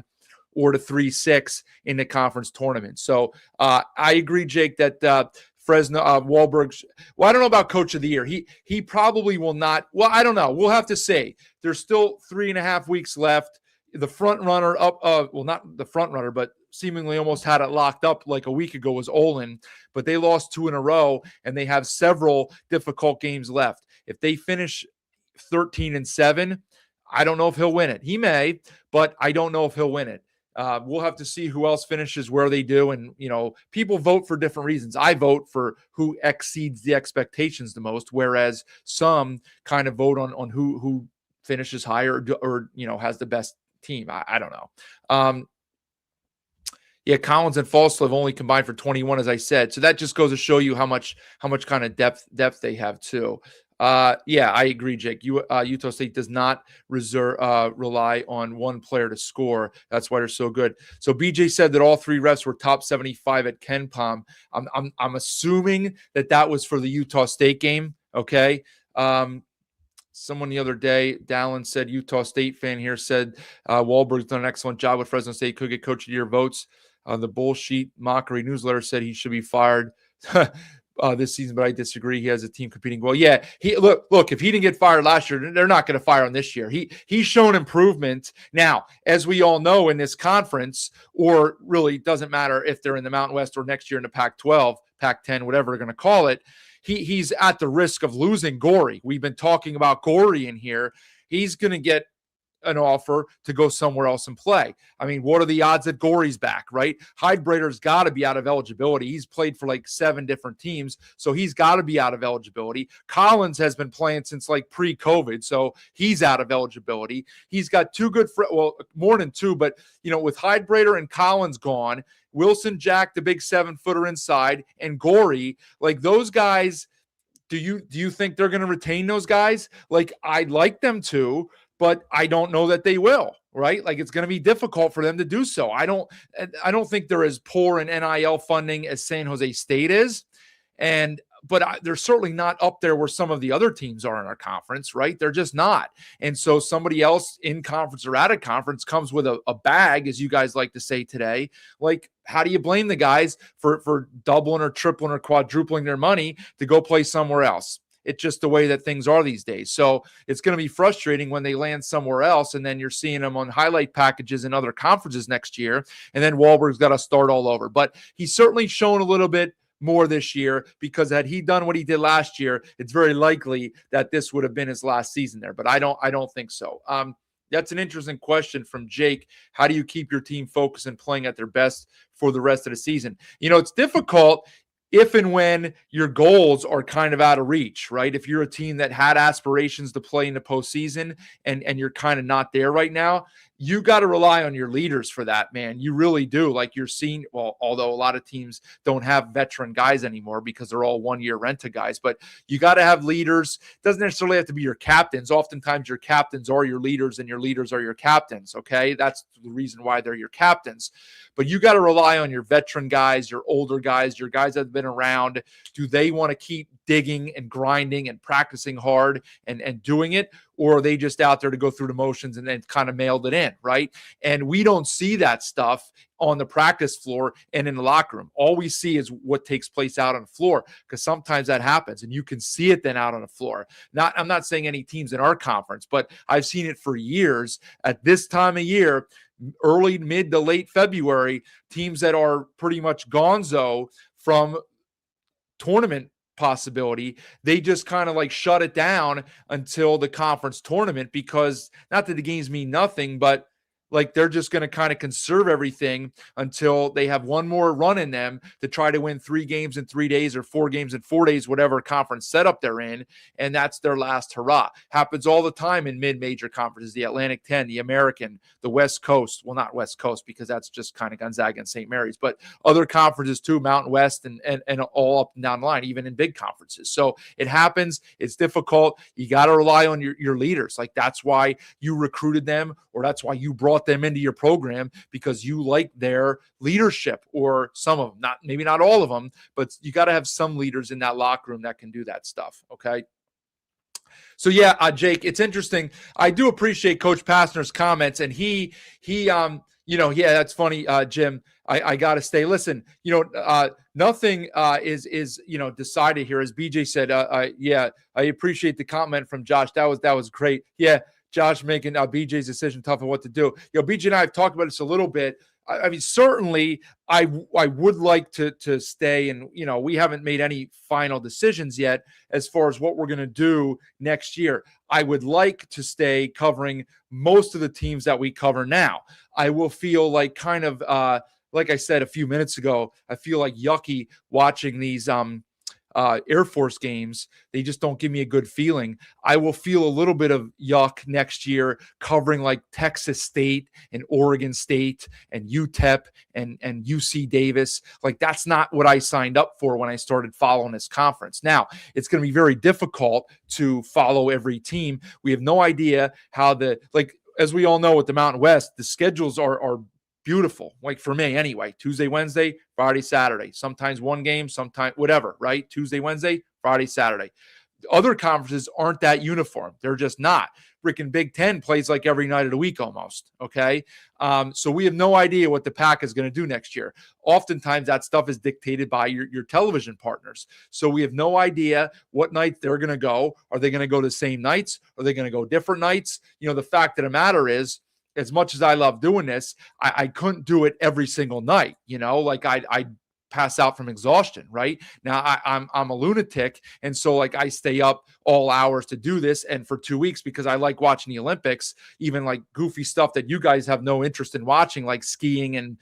or the 3-6 in the conference tournament. So I agree, Jake, that Fresno, Wahlberg. Well, I don't know about Coach of the Year. He probably will not. Well, I don't know. We'll have to say. There's still 3.5 weeks left. The front runner not the front runner, but seemingly almost had it locked up like a week ago was Olin. But they lost 2 in a row, and they have several difficult games left. If they finish 13-7, I don't know if he'll win it. He may, but I don't know if he'll win it. We'll have to see who else finishes where they do. And, people vote for different reasons. I vote for who exceeds the expectations the most, whereas some kind of vote on who finishes higher or has the best team. I don't know. Yeah, Collins and Falslev only combined for 21, as I said. So that just goes to show you how much kind of depth they have too. Yeah, I agree, Jake. Utah State does not rely on one player to score. That's why they're so good. So BJ said that all 3 refs were top 75 at KenPom. I'm assuming that was for the Utah State game. Okay. Someone the other day, Dallin said, Utah State fan here, said Wahlberg's done an excellent job with Fresno State. Could get Coach of the Year votes. The bullshit mockery newsletter said he should be fired this season, but I disagree. He has a team competing well. Yeah, look. If he didn't get fired last year, they're not going to fire him this year. He's shown improvement. Now, as we all know, in this conference, or really doesn't matter if they're in the Mountain West or next year in the Pac-12, Pac-10, whatever they're going to call it. He's at the risk of losing Gorey. We've been talking about Gorey in here. He's going to get an offer to go somewhere else and play. I mean, what are the odds that Gorey's back, right? Heidbreder's got to be out of eligibility. He's played for like 7 different teams, so he's got to be out of eligibility. Collins has been playing since like pre-COVID, so he's out of eligibility. He's got 2 good more than 2, but with Heidbreder and Collins gone, Wilson Jack, the big 7-footer inside, and Gorey, like those guys, do you think they're going to retain those guys? Like, I'd like them to, but I don't know that they will, right? Like, it's going to be difficult for them to do so. I don't think they're as poor in NIL funding as San Jose State is. But they're certainly not up there where some of the other teams are in our conference, right? They're just not. And so somebody else in conference or out of conference comes with a bag, as you guys like to say today. Like, how do you blame the guys for doubling or tripling or quadrupling their money to go play somewhere else? It's just the way that things are these days. So it's going to be frustrating when they land somewhere else, and then you're seeing them on highlight packages in other conferences next year, and then Wahlberg's got to start all over. But he's certainly shown a little bit more this year, because had he done what he did last year, it's very likely that this would have been his last season there. But I don't think so. That's an interesting question from Jake. How do you keep your team focused and playing at their best for the rest of the season? It's difficult if and when your goals are kind of out of reach, right? If you're a team that had aspirations to play in the postseason and you're kind of not there right now, you got to rely on your leaders for that, man. You really do. Like you're seeing, well, although a lot of teams don't have veteran guys anymore because they're all 1-year rent-a guys, but you got to have leaders. It doesn't necessarily have to be your captains. Oftentimes your captains are your leaders and your leaders are your captains, okay? That's the reason why they're your captains. But you got to rely on your veteran guys, your older guys, your guys that have been around. Do they want to keep digging and grinding and practicing hard and doing it? Or are they just out there to go through the motions and then kind of mailed it in, right? And we don't see that stuff on the practice floor and in the locker room. All we see is what takes place out on the floor, because sometimes that happens and you can see it then out on the floor. I'm not saying any teams in our conference, but I've seen it for years at this time of year, early, mid to late February, teams that are pretty much gonzo from tournament possibility, they just kind of like shut it down until the conference tournament, because not that the games mean nothing, but like they're just going to kind of conserve everything until they have one more run in them to try to win 3 games in 3 days or 4 games in 4 days, whatever conference setup they're in. And that's their last hurrah. Happens all the time in mid-major conferences, the Atlantic 10, the American, the West Coast. Well, not West Coast because that's just kind of Gonzaga and St. Mary's, but other conferences too, Mountain West and all up and down the line, even in big conferences. So it happens. It's difficult. You got to rely on your leaders. Like that's why you recruited them, or that's why you brought them into your program, because you like their leadership, or some of them, maybe not all of them, but you got to have some leaders in that locker room that can do that stuff. Okay. So yeah, Jake, it's interesting. I do appreciate Coach Pastner's comments, and he, yeah, that's funny, Jim. I got to stay. Listen, nothing is decided here. As BJ said, yeah, I appreciate the comment from Josh. That was great. Yeah. Josh making BJ's decision tough on what to do. BJ and I have talked about this a little bit. I mean, certainly I would like to stay, and, we haven't made any final decisions yet as far as what we're going to do next year. I would like to stay covering most of the teams that we cover now. I will feel like kind of, like I said a few minutes ago, I feel like yucky watching these, Air Force games. They just don't give me a good feeling. I will feel a little bit of yuck next year covering like Texas State and Oregon State and UTEP and UC Davis. Like that's not what I signed up for when I started following this conference. Now, it's going to be very difficult to follow every team. We have no idea how as we all know with the Mountain West, the schedules are beautiful. Like for me anyway, Tuesday, Wednesday, Friday, Saturday, sometimes one game, sometimes whatever, right? Tuesday, Wednesday, Friday, Saturday. Other conferences aren't that uniform. They're just not. Freaking Big Ten plays like every night of the week almost, okay? So we have no idea what the Pac is going to do next year. Oftentimes that stuff is dictated by your television partners. So we have no idea what night they're going to go. Are they going to go the same nights? Are they going to go different nights? The fact of the matter is, as much as I love doing this, I couldn't do it every single night. Like I'd pass out from exhaustion, right? Now I'm a lunatic. And so like I stay up all hours to do this. And for 2 weeks, because I like watching the Olympics, even like goofy stuff that you guys have no interest in watching, like skiing and,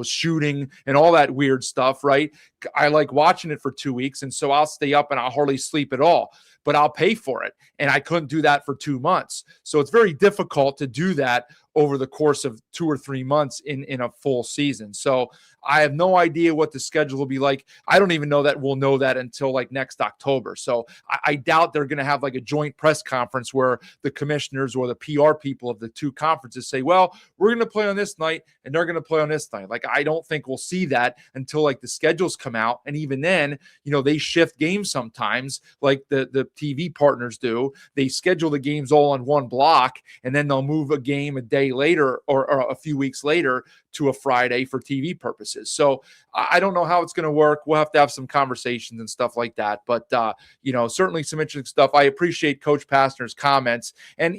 shooting and all that weird stuff, right? I like watching it for 2 weeks. And so I'll stay up and I'll hardly sleep at all, but I'll pay for it. And I couldn't do that for 2 months. So it's very difficult to do that over the course of 2 or 3 months in a full season. So I have no idea what the schedule will be like. I don't even know that we'll know that until like next October. So I doubt they're going to have like a joint press conference where the commissioners or the PR people of the two conferences say, well, we're going to play on this night and they're going to play on this night. Like, I don't think we'll see that until like the schedules come out. And even then, they shift games sometimes like the TV partners do. They schedule the games all on one block and then they'll move a game a day later or a few weeks later to a Friday for TV purposes. So I don't know how it's going to work. We'll have to have some conversations and stuff like that. But, certainly some interesting stuff. I appreciate Coach Pastner's comments. And,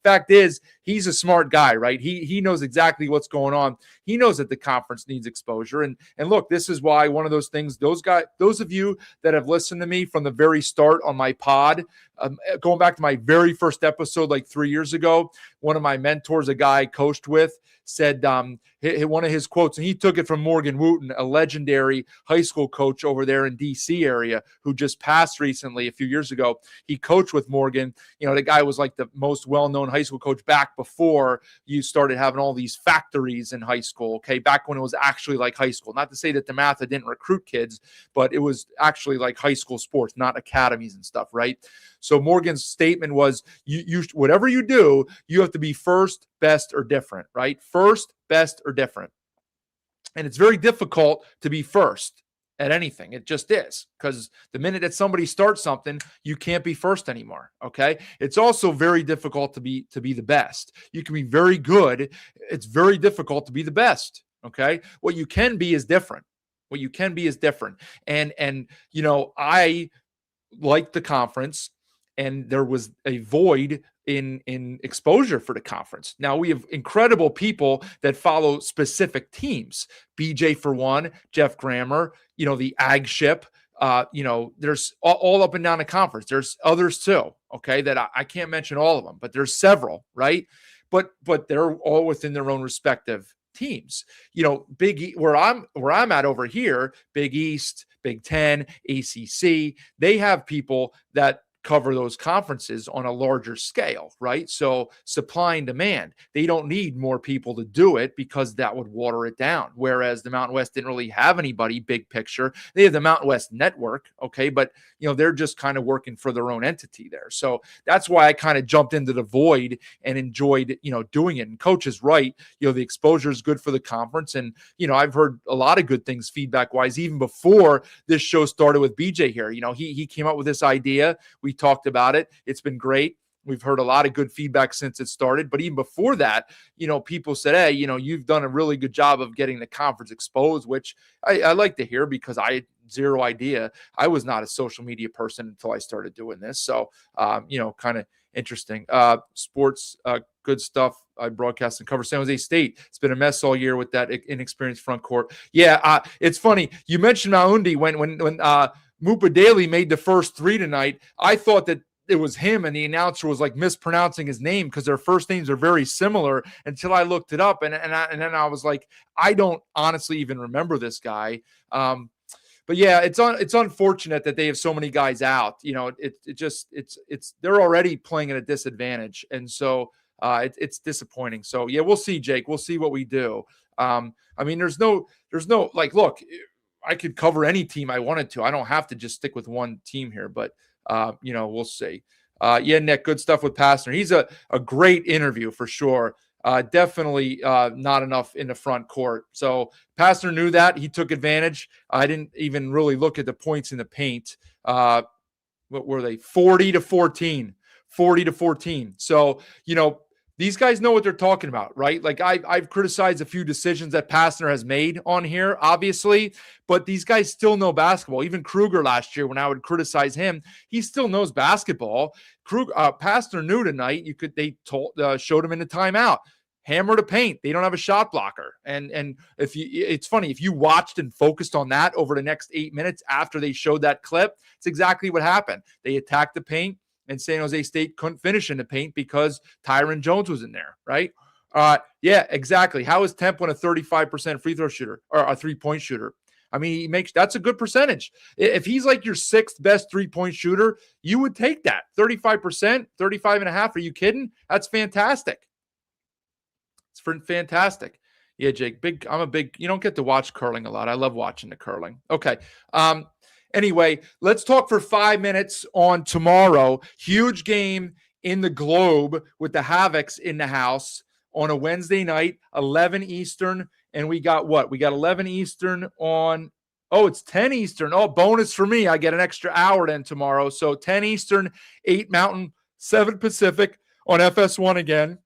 fact is, he's a smart guy, right? He knows exactly what's going on. He knows that the conference needs exposure. And look, this is why one of those things, those of you that have listened to me from the very start on my pod, going back to my very first episode like 3 years ago, one of my mentors, a guy I coached with, said one of his quotes, and he took it from Morgan Wooten, a legendary high school coach over there in DC area who just passed recently a few years ago. He coached with Morgan. You know, the guy was like the most well-known high school coach back before you started having all these factories in high school, okay, back when it was actually like high school. Not to say that DeMatha didn't recruit kids, but it was actually like high school sports, not academies and stuff, right? So Morgan's statement was, you whatever you do, you have to be first, best, or different, right? First, best, or different. And it's very difficult to be first at anything. It just is, because the minute that somebody starts something, you can't be first anymore. Okay. It's also very difficult to be the best. You can be very good. It's very difficult to be the best. Okay. What you can be is different. What you can be is different. And you know, I like the conference, and there was a void in exposure for the conference. Now we have incredible people that follow specific teams. BJ for one, Jeff Grammer, you know, the Ag Ship. You know, there's all up and down the conference. There's others too, okay, that I can't mention all of them, but there's several, right? But they're all within their own respective teams. You know, where I'm at over here, Big East, Big Ten, ACC, they have people that cover those conferences on a larger scale, right? So supply and demand, they don't need more people to do it because that would water it down. Whereas the Mountain West didn't really have anybody big picture. They have the Mountain West Network, okay, but you know, they're just kind of working for their own entity there. So that's why I kind of jumped into the void and enjoyed, you know, doing it. And Coach is right, you know, the exposure is good for the conference. And, you know, I've heard a lot of good things feedback wise, even before this show started with BJ here. You know, he came up with this idea. We talked about it. It's been great. We've heard a lot of good feedback since it started. But even before that, you know, people said, hey, you know, you've done a really good job of getting the conference exposed, which I like to hear, because I had zero idea. I was not a social media person until I started doing this. So, you know, kind of interesting. Sports, good stuff. I broadcast and cover San Jose State. It's been a mess all year with that inexperienced front court. Yeah, it's funny. You mentioned Maundi when Mupa Daly made the first three tonight. I thought that it was him, and the announcer was like mispronouncing his name because their first names are very similar, until I looked it up. And then I was like, I don't honestly even remember this guy. But yeah, it's unfortunate that they have so many guys out. You know, it's they're already playing at a disadvantage. And so it's disappointing. So yeah, we'll see, Jake. We'll see what we do. I mean, there's no like, look, I could cover any team I wanted to. I don't have to just stick with one team here, but you know, we'll see. Yeah, Nick, good stuff with Pastner. He's a great interview for sure. Definitely not enough in the front court. So Pastner knew that. He took advantage. I didn't even really look at the points in the paint. What were they? 40-14. 40-14. So, you know, these guys know what they're talking about, right? Like I've criticized a few decisions that Pastner has made on here, obviously, but these guys still know basketball. Even Kruger last year, when I would criticize him, he still knows basketball. Pastner knew tonight. They showed him in the timeout. Hammer to paint. They don't have a shot blocker. And it's funny, if you watched and focused on that over the next 8 minutes after they showed that clip, it's exactly what happened. They attacked the paint, and San Jose State couldn't finish in the paint because Tyron Jones was in there, right? Yeah, exactly. How is Temp a 35% free throw shooter or a three-point shooter? I mean, that's a good percentage. If he's like your sixth best three-point shooter, you would take that. 35%, 35.5%. Are you kidding? That's fantastic. It's fantastic. Yeah, Jake, you don't get to watch curling a lot. I love watching the curling. Okay. Anyway, let's talk for 5 minutes on tomorrow. Huge game in the Globe with the Havocs in the house on a Wednesday night, 11 Eastern. And we got what? We got 11 Eastern on, it's 10 Eastern. Oh, bonus for me. I get an extra hour then tomorrow. So 10 Eastern, 8 Mountain, 7 Pacific on FS1 again.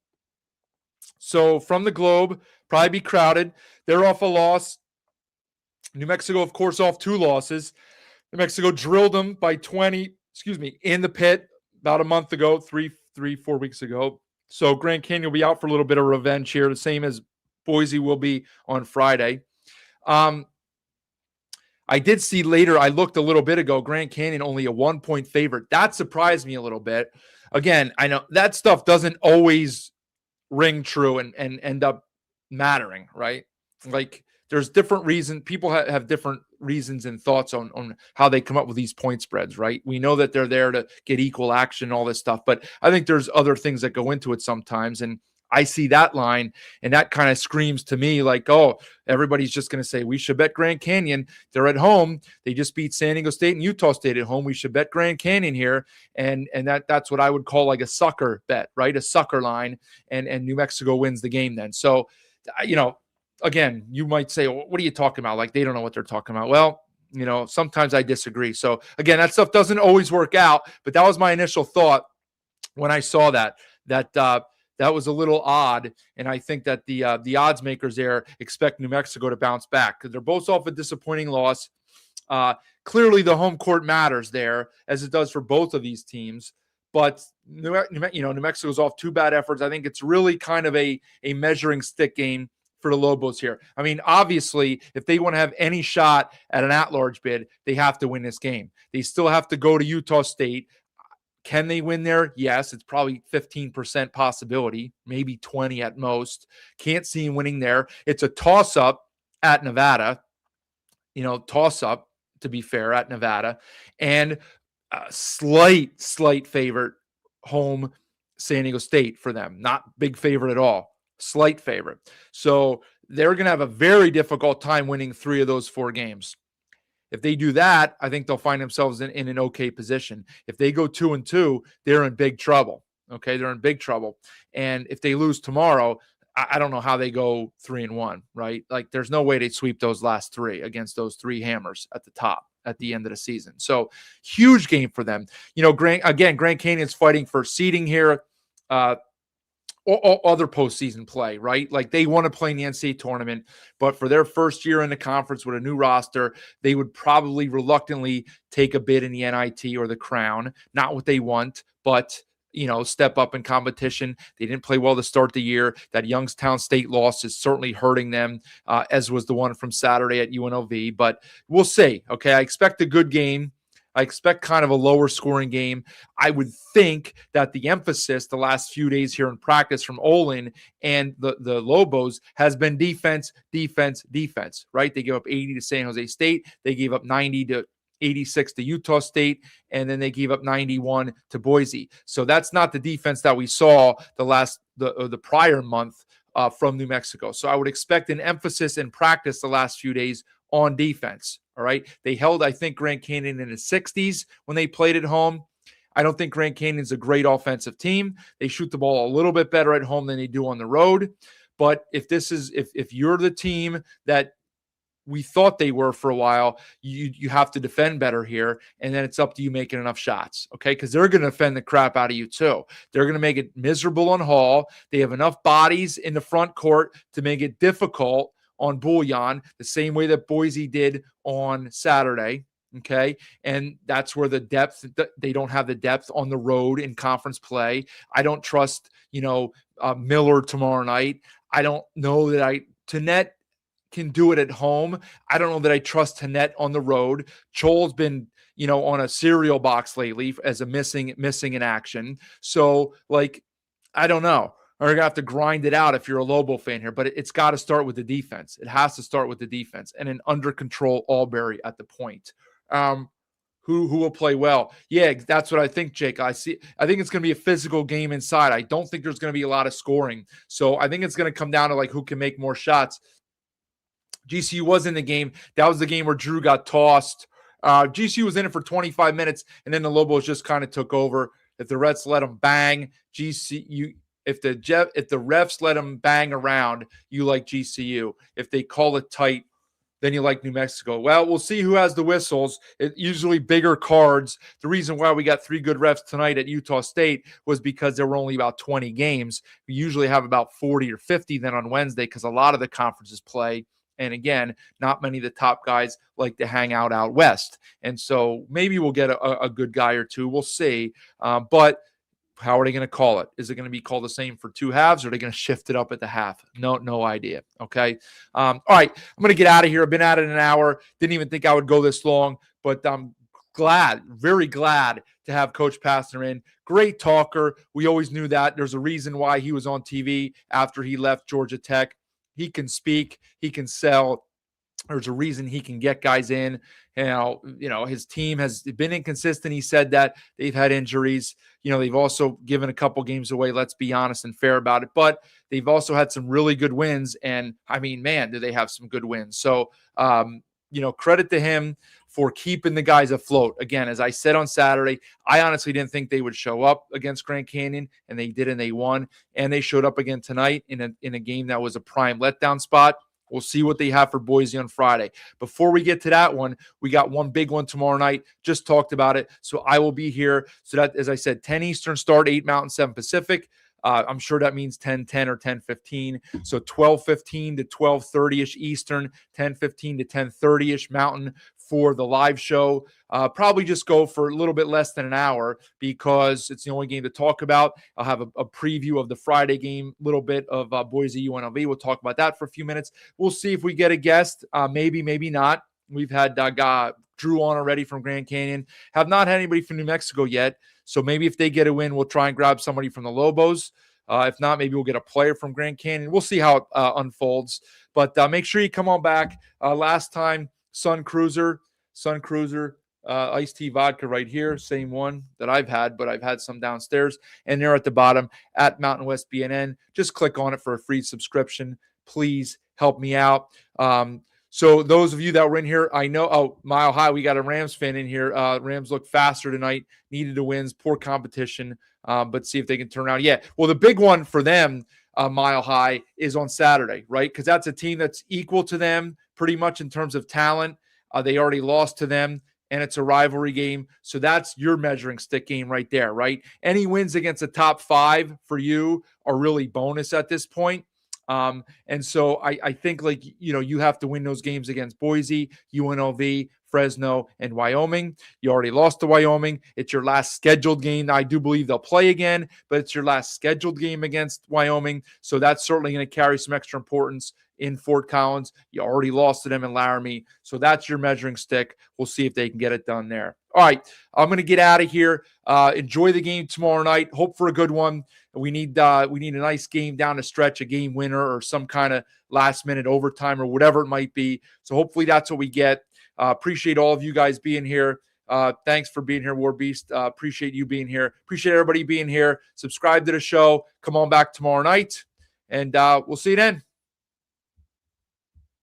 So from the Globe, probably be crowded. They're off a loss. New Mexico, of course, off 2 losses. New Mexico drilled them by 20, in the pit about a month ago, 4 weeks ago. So Grand Canyon will be out for a little bit of revenge here, the same as Boise will be on Friday. I did see later, I looked a little bit ago, Grand Canyon only a 1-point favorite. That surprised me a little bit. Again, I know that stuff doesn't always ring true and end up mattering, right? Like there's different reasons. People have different reasons and thoughts on how they come up with these point spreads, right? We know that they're there to get equal action, all this stuff, but I think there's other things that go into it sometimes. And I see that line and that kind of screams to me like, oh, everybody's just going to say we should bet Grand Canyon. They're at home. They just beat San Diego State and Utah State at home. We should bet Grand Canyon here. And that's what I would call like a sucker bet, right? A sucker line. And New Mexico wins the game then. So, again, you might say, well, what are you talking about? Like they don't know what they're talking about. Well, sometimes I disagree. So again, that stuff doesn't always work out, but that was my initial thought when I saw that was a little odd. And I think that the odds makers there expect New Mexico to bounce back because they're both off a disappointing loss. Clearly the home court matters there as it does for both of these teams. But New Mexico's off 2 bad efforts. I think it's really kind of a measuring stick game for the Lobos here. I mean, obviously, if they want to have any shot at an at-large bid, they have to win this game. They still have to go to Utah State. Can they win there? Yes, it's probably 15% possibility, maybe 20 at most. Can't see them winning there. It's a toss-up at Nevada. Toss-up, to be fair, at Nevada. And slight favorite home San Diego State for them. Not big favorite at all. Slight favorite. So they're going to have a very difficult time winning 3 of those 4 games. If they do that, I think they'll find themselves in an okay position. If they go 2-2, they're in big trouble. Okay, they're in big trouble. And if they lose tomorrow, I don't know how they go 3-1, right? Like there's no way they'd sweep those last 3 against those 3 hammers at the top at the end of the season. So huge game for them. Grand Canyon's fighting for seeding here. Or other postseason play, right? Like they want to play in the NCAA tournament, but for their first year in the conference with a new roster, they would probably reluctantly take a bid in the NIT or the Crown. Not what they want, but step up in competition. They didn't play well to start the year. That Youngstown State loss is certainly hurting them, as was the one from Saturday at UNLV. But we'll see. Okay, I expect a good game. I expect kind of a lower scoring game. I would think that the emphasis the last few days here in practice from Olin and the Lobos has been defense, right? They gave up 80 to San Jose State. They gave up 90 to 86 to Utah State, and then they gave up 91 to Boise. So that's not the defense that we saw the prior month from New Mexico. So I would expect an emphasis in practice the last few days on defense. All right. They held, I think, Grand Canyon in the 60s when they played at home. I don't think Grand Canyon's a great offensive team. They shoot the ball a little bit better at home than they do on the road. But if you're the team that we thought they were for a while, you have to defend better here. And then it's up to you making enough shots. Okay. Because they're going to defend the crap out of you too. They're going to make it miserable on Hall. They have enough bodies in the front court to make it difficult on Bullion, the same way that Boise did on Saturday. Okay. And that's where the depth, they don't have the depth on the road in conference play. I don't trust, Miller tomorrow night. I don't know that Tannett can do it at home. I don't know that I trust Tannett on the road. Chol's been, on a cereal box lately as a missing in action. So I don't know. Or you're going to have to grind it out if you're a Lobo fan here. But it's got to start with the defense. It has to start with the defense and an under control Albury at the point. Who will play well? Yeah, that's what I think, Jake. I think it's going to be a physical game inside. I don't think there's going to be a lot of scoring. So I think it's going to come down to who can make more shots. GCU was in the game. That was the game where Drew got tossed. GCU was in it for 25 minutes, and then the Lobos just kind of took over. If the refs let them bang, if the refs let them bang around, you like GCU. If they call it tight, then you like New Mexico. Well, we'll see who has the whistles. Usually bigger cards. The reason why we got 3 good refs tonight at Utah State was because there were only about 20 games. We usually have about 40 or 50 then on Wednesday because a lot of the conferences play. And again, not many of the top guys like to hang out west. And so maybe we'll get a good guy or two. We'll see. But How are they going to call it? Is it going to be called the same for two halves, or are they going to shift it up at the half? No idea. Okay. All right. I'm going to get out of here. I've been at it an hour. Didn't even think I would go this long, but I'm glad, very glad to have Coach Pastner in. Great talker. We always knew that. There's a reason why he was on TV after he left Georgia Tech. He can speak. He can sell. There's a reason he can get guys in. His team has been inconsistent. He said that they've had injuries. They've also given a couple games away. Let's be honest and fair about it. But they've also had some really good wins. And I mean, man, do they have some good wins. So, credit to him for keeping the guys afloat. Again, as I said on Saturday, I honestly didn't think they would show up against Grand Canyon, and they did, and they won. And they showed up again tonight in a game that was a prime letdown spot. We'll see what they have for Boise on Friday. Before we get to that one, we got one big one tomorrow night. Just talked about it. So I will be here. So that, as I said, 10 Eastern start, 8 Mountain, 7 Pacific. I'm sure that means 10:10 or 10:15. So 12:15 to 12:30-ish Eastern, 10:15 to 10:30-ish Mountain for the live show. Probably just go for a little bit less than an hour because it's the only game to talk about. I'll have a preview of the Friday game, a little bit of Boise UNLV. We'll talk about that for a few minutes. We'll see if we get a guest. Maybe not. We've had Drew on already from Grand Canyon. Have not had anybody from New Mexico yet. So maybe if they get a win, we'll try and grab somebody from the Lobos. If not, maybe we'll get a player from Grand Canyon. We'll see how it unfolds. But make sure you come on back. Last time, Sun Cruiser, iced tea vodka right here. Same one that I've had, but I've had some downstairs. And they're at the bottom at Mountain West BNN. Just click on it for a free subscription. Please help me out. So those of you that were in here, I know, Mile High, we got a Rams fan in here. Rams look faster tonight, needed to wins, poor competition, but see if they can turn around. Yeah, well, the big one for them, Mile High, is on Saturday, right? Because that's a team that's equal to them pretty much in terms of talent. They already lost to them, and it's a rivalry game. So that's your measuring stick game right there, right? Any wins against the top 5 for you are really bonus at this point. And so I think you have to win those games against Boise, UNLV, Fresno, and Wyoming. You already lost to Wyoming. It's your last scheduled game. I do believe they'll play again, but it's your last scheduled game against Wyoming. So that's certainly going to carry some extra importance in Fort Collins. You already lost to them in Laramie. So that's your measuring stick. We'll see if they can get it done there. All right, I'm going to get out of here. Enjoy the game tomorrow night. Hope for a good one. We need a nice game down the stretch, a game winner or some kind of last-minute overtime or whatever it might be. So hopefully that's what we get. Appreciate all of you guys being here. Thanks for being here, War Beast. Appreciate you being here. Appreciate everybody being here. Subscribe to the show. Come on back tomorrow night, and we'll see you then.